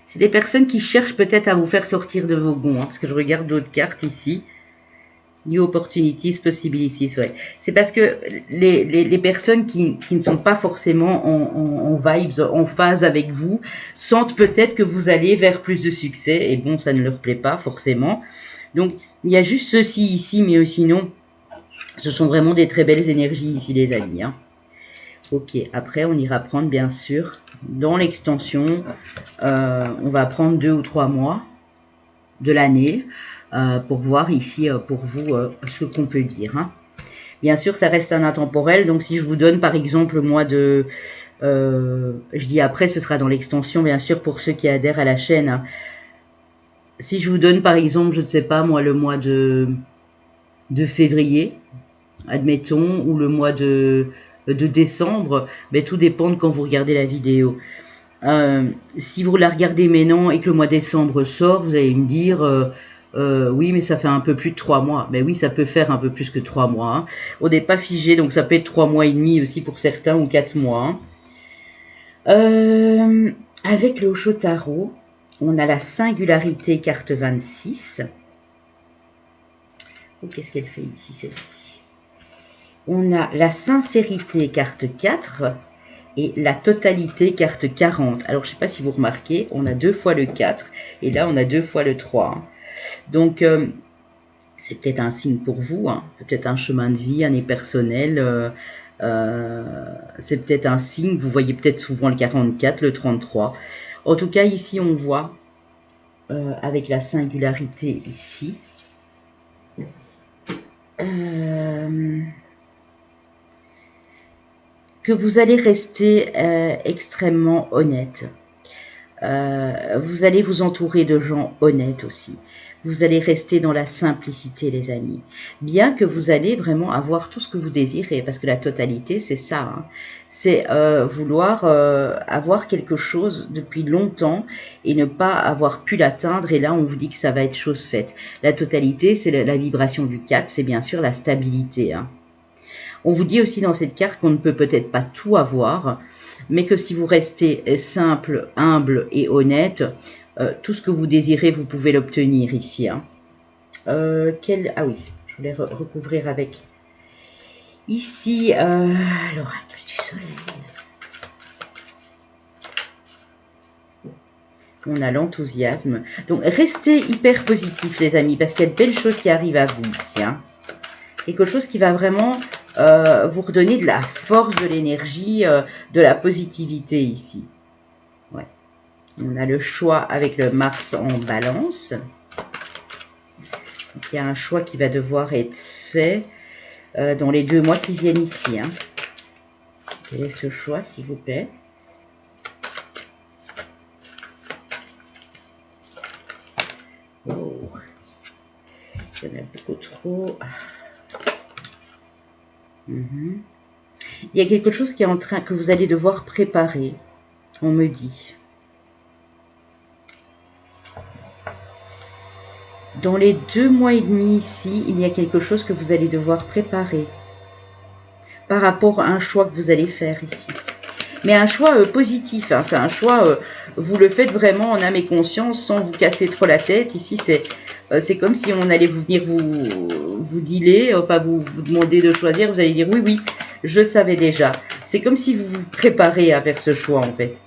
C'est des personnes qui cherchent peut-être à vous faire sortir de vos gonds. Hein, parce que je regarde d'autres cartes ici. New opportunities, possibilities, ouais. C'est parce que les personnes qui ne sont pas forcément en vibes, en phase avec vous, sentent peut-être que vous allez vers plus de succès, et bon, ça ne leur plaît pas forcément. Donc, il y a juste ceci ici, mais sinon, ce sont vraiment des très belles énergies ici, les amis, hein. Ok, après, on ira prendre, bien sûr, dans l'extension, on va prendre 2 ou 3 mois de l'année, pour voir ici pour vous ce qu'on peut dire, hein. Bien sûr, ça reste un intemporel, donc si je vous donne par exemple le mois de... je dis après, ce sera dans l'extension, bien sûr, pour ceux qui adhèrent à la chaîne, hein. Si je vous donne par exemple, je ne sais pas moi, le mois de février, admettons, ou le mois de décembre, mais tout dépend de quand vous regardez la vidéo. Si vous la regardez maintenant et que le mois de décembre sort, vous allez me dire... oui, mais ça fait un peu plus de 3 mois. Mais oui, ça peut faire un peu plus que 3 mois, hein. On n'est pas figé, donc ça peut être 3 mois et demi aussi pour certains, ou 4 mois, hein. Avec le Osho Tarot, on a la singularité, carte 26. Oh, qu'est-ce qu'elle fait ici, celle-ci? On a la sincérité, carte 4. Et la totalité, carte 40. Alors, je ne sais pas si vous remarquez, on a 2 fois le 4. Et là, on a 2 fois le 3, hein. Donc, c'est peut-être un signe pour vous, hein, peut-être un chemin de vie, année personnelle, c'est peut-être un signe, vous voyez peut-être souvent le 44, le 33. En tout cas, ici, on voit, avec la singularité ici, que vous allez rester extrêmement honnête. Vous allez vous entourer de gens honnêtes aussi. Vous allez rester dans la simplicité, les amis. Bien que vous allez vraiment avoir tout ce que vous désirez, parce que la totalité, c'est ça, hein. C'est vouloir avoir quelque chose depuis longtemps et ne pas avoir pu l'atteindre. Et là, on vous dit que ça va être chose faite. La totalité, c'est la vibration du 4, c'est bien sûr la stabilité, hein. On vous dit aussi dans cette carte qu'on ne peut peut-être pas tout avoir, mais que si vous restez simple, humble et honnête, tout ce que vous désirez, vous pouvez l'obtenir ici, hein. Ah oui, je voulais recouvrir avec... Ici, l'oracle du soleil. On a l'enthousiasme. Donc, restez hyper positif, les amis, parce qu'il y a de belles choses qui arrivent à vous ici, hein. Quelque chose qui va vraiment vous redonner de la force, de l'énergie, de la positivité ici. Ouais. On a le choix avec le Mars en balance. Donc, il y a un choix qui va devoir être fait dans les 2 mois qui viennent ici, hein. Quel est ce choix, s'il vous plaît? Oh. Il y en a beaucoup trop. Il y a quelque chose qui est en train, que vous allez devoir préparer, on me dit. Dans les 2 mois et demi ici, il y a quelque chose que vous allez devoir préparer par rapport à un choix que vous allez faire ici. Mais un choix positif, hein, c'est un choix, vous le faites vraiment en âme et conscience sans vous casser trop la tête. Ici, c'est comme si on allait venir vous dealer, enfin vous demander de choisir, vous allez dire oui, oui, je savais déjà. C'est comme si vous vous préparez à faire ce choix en fait.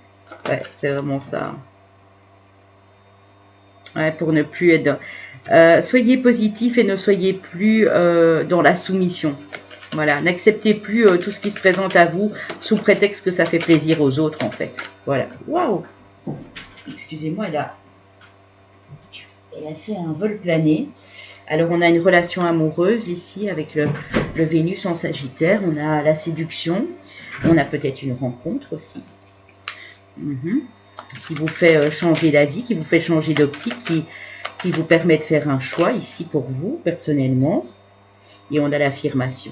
Ouais, c'est vraiment ça. Ouais, pour ne plus être dans... soyez positif et ne soyez plus dans la soumission. Voilà, n'acceptez plus tout ce qui se présente à vous sous prétexte que ça fait plaisir aux autres en fait. Voilà. Waouh! Excusez-moi, elle a fait un vol plané. Alors on a une relation amoureuse ici avec le Vénus en Sagittaire. On a la séduction. On a peut-être une rencontre aussi. Qui vous fait changer d'avis, qui vous fait changer d'optique, qui vous permet de faire un choix ici pour vous personnellement. Et on a l'affirmation.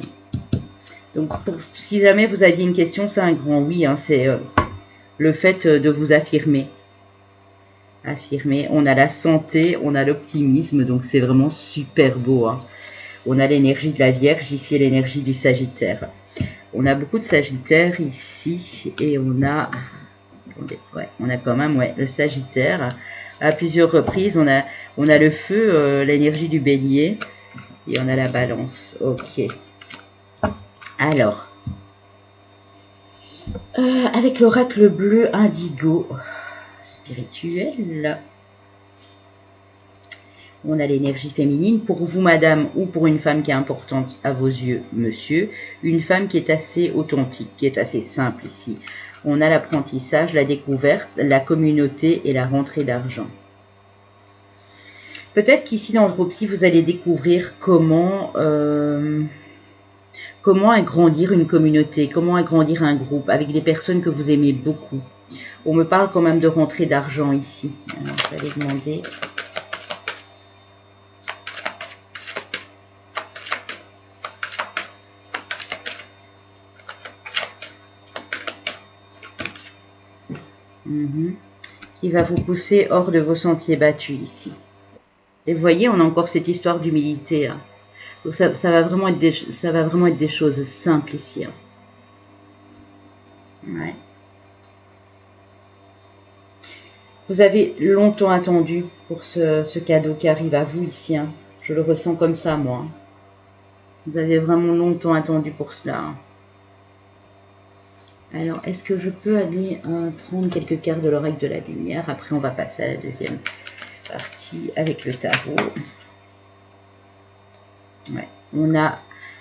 Donc, si jamais vous aviez une question, c'est un grand oui. Hein, c'est le fait de vous affirmer. Affirmer. On a la santé, on a l'optimisme. Donc, c'est vraiment super beau. Hein. On a l'énergie de la Vierge ici et l'énergie du Sagittaire. On a beaucoup de Sagittaire ici. Et on a... Attendez, ouais, on a quand même le Sagittaire. À plusieurs reprises, on a le feu, l'énergie du Bélier. Et on a la Balance. Ok. Alors, avec l'oracle bleu indigo spirituel, on a l'énergie féminine. Pour vous, madame, ou pour une femme qui est importante à vos yeux, monsieur, une femme qui est assez authentique, qui est assez simple ici. On a l'apprentissage, la découverte, la communauté et la rentrée d'argent. Peut-être qu'ici, dans ce groupe-ci, vous allez découvrir comment agrandir une communauté, comment agrandir un groupe avec des personnes que vous aimez beaucoup. On me parle quand même de rentrée d'argent ici. Alors, je vais aller demander. Qui va vous pousser hors de vos sentiers battus ici. Et vous voyez, on a encore cette histoire d'humilité. Hein. Donc ça va vraiment être des choses simples ici. Hein. Ouais. Vous avez longtemps attendu pour ce cadeau qui arrive à vous ici. Hein. Je le ressens comme ça, moi. Vous avez vraiment longtemps attendu pour cela. Hein. Alors, est-ce que je peux aller prendre quelques cartes de l'oracle de la lumière? Après, on va passer à la deuxième partie avec le tarot. Ouais. On a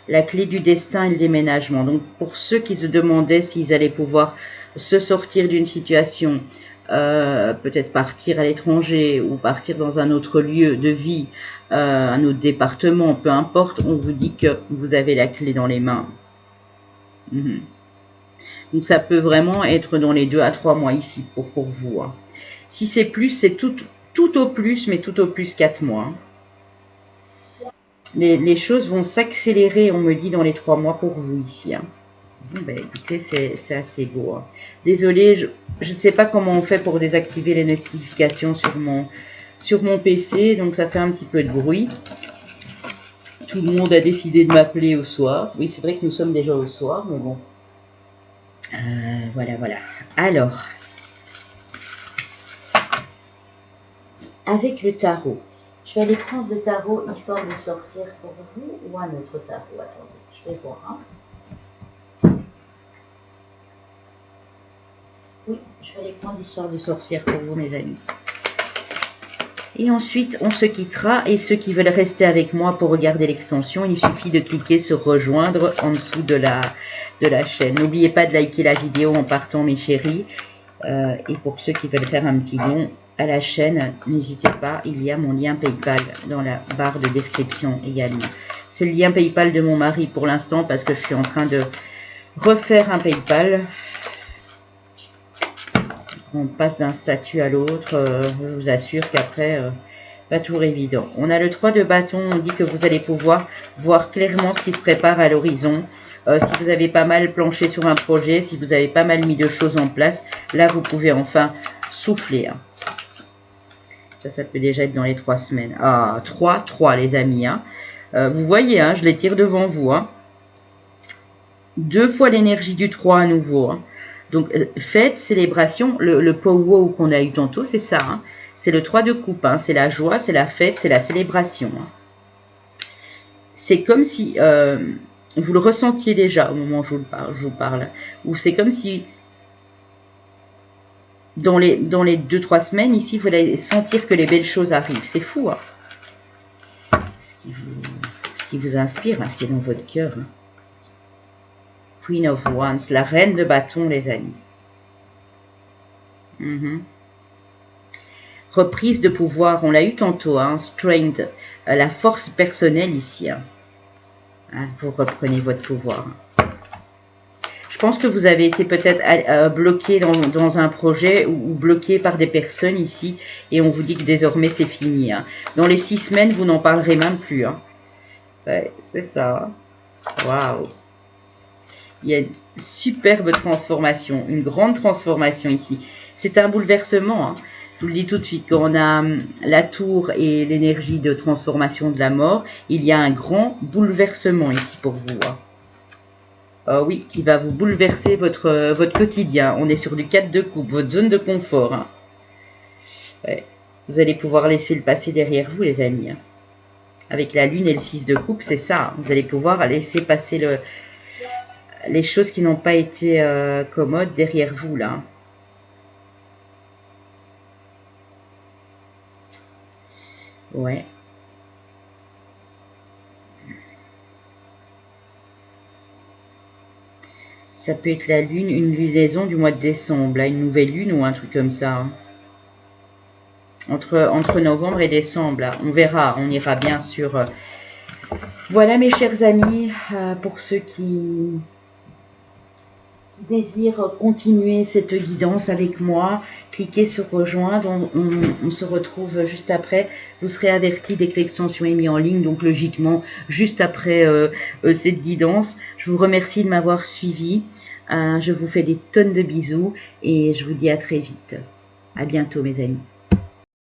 la clé du destin et le déménagement. Donc, pour ceux qui se demandaient s'ils allaient pouvoir se sortir d'une situation, peut-être partir à l'étranger ou partir dans un autre lieu de vie, un autre département, peu importe, on vous dit que vous avez la clé dans les mains. Donc, ça peut vraiment être dans les 2 à 3 mois ici pour vous. Hein. Si c'est plus, c'est tout au plus, mais tout au plus 4 mois. Les choses vont s'accélérer, on me dit, dans les 3 mois pour vous ici. Hein. Bon, ben, écoutez, c'est assez beau. Hein. Désolée, je ne sais pas comment on fait pour désactiver les notifications sur mon PC, donc ça fait un petit peu de bruit. Tout le monde a décidé de m'appeler au soir. Oui, c'est vrai que nous sommes déjà au soir, mais bon. Voilà. Alors, avec le tarot, je vais aller prendre le tarot histoire de sortir pour vous ou un autre tarot. Attendez, je vais voir. Hein. Oui, je vais aller prendre l'histoire de sorcière pour vous, mes amis. Et ensuite, on se quittera. Et ceux qui veulent rester avec moi pour regarder l'extension, il suffit de cliquer sur rejoindre en dessous de la chaîne. N'oubliez pas de liker la vidéo en partant, mes chéris. Et pour ceux qui veulent faire un petit don à la chaîne, n'hésitez pas. Il y a mon lien PayPal dans la barre de description également. C'est le lien PayPal de mon mari pour l'instant parce que je suis en train de refaire un PayPal. On passe d'un statut à l'autre, je vous assure qu'après, pas toujours évident. On a le 3 de bâton, on dit que vous allez pouvoir voir clairement ce qui se prépare à l'horizon. Si vous avez pas mal planché sur un projet, si vous avez pas mal mis de choses en place, là vous pouvez enfin souffler. Hein. Ça peut déjà être dans les 3 semaines. Ah, 3 les amis. Hein. Vous voyez, hein, je les tire devant vous. Hein. 2 fois l'énergie du 3 à nouveau. Hein. Donc, fête, célébration, le pow-wow qu'on a eu tantôt, c'est ça. Hein. C'est le 3 de coupe. Hein. C'est la joie, c'est la fête, c'est la célébration. Hein. C'est comme si vous le ressentiez déjà au moment où je vous parle. Ou c'est comme si dans les 2-3 semaines, ici, vous allez sentir que les belles choses arrivent. C'est fou. Hein. Ce qui vous inspire, hein, ce qui est dans votre cœur. Hein. Queen of Wands, la reine de bâton, les amis. Reprise de pouvoir, on l'a eu tantôt, hein, strength, la force personnelle ici. Hein. Hein, vous reprenez votre pouvoir. Je pense que vous avez été peut-être bloqué dans un projet ou bloqué par des personnes ici et on vous dit que désormais c'est fini. Hein. Dans les 6 semaines, vous n'en parlerez même plus. Hein. Ouais, c'est ça. Waouh. Il y a une superbe transformation, une grande transformation ici. C'est un bouleversement. Hein. Je vous le dis tout de suite, quand on a la tour et l'énergie de transformation de la mort, il y a un grand bouleversement ici pour vous. Hein. Oui, qui va vous bouleverser votre quotidien. On est sur du 4 de coupe, votre zone de confort. Hein. Ouais. Vous allez pouvoir laisser le passé derrière vous, les amis. Hein. Avec la lune et le 6 de coupe, c'est ça. Hein. Vous allez pouvoir laisser passer les choses qui n'ont pas été commodes derrière vous, là. Ouais. Ça peut être la lune, une lunaison du mois de décembre, là, une nouvelle lune ou un truc comme ça. Hein. Entre novembre et décembre, là. On verra, on ira bien sûr. Voilà mes chers amis, pour ceux qui désirent continuer cette guidance avec moi, cliquez sur rejoindre, on se retrouve juste après. Vous serez averti dès que l'extension est mise en ligne, donc logiquement juste après cette guidance. Je vous remercie de m'avoir suivi, je vous fais des tonnes de bisous et je vous dis à très vite. À bientôt mes amis.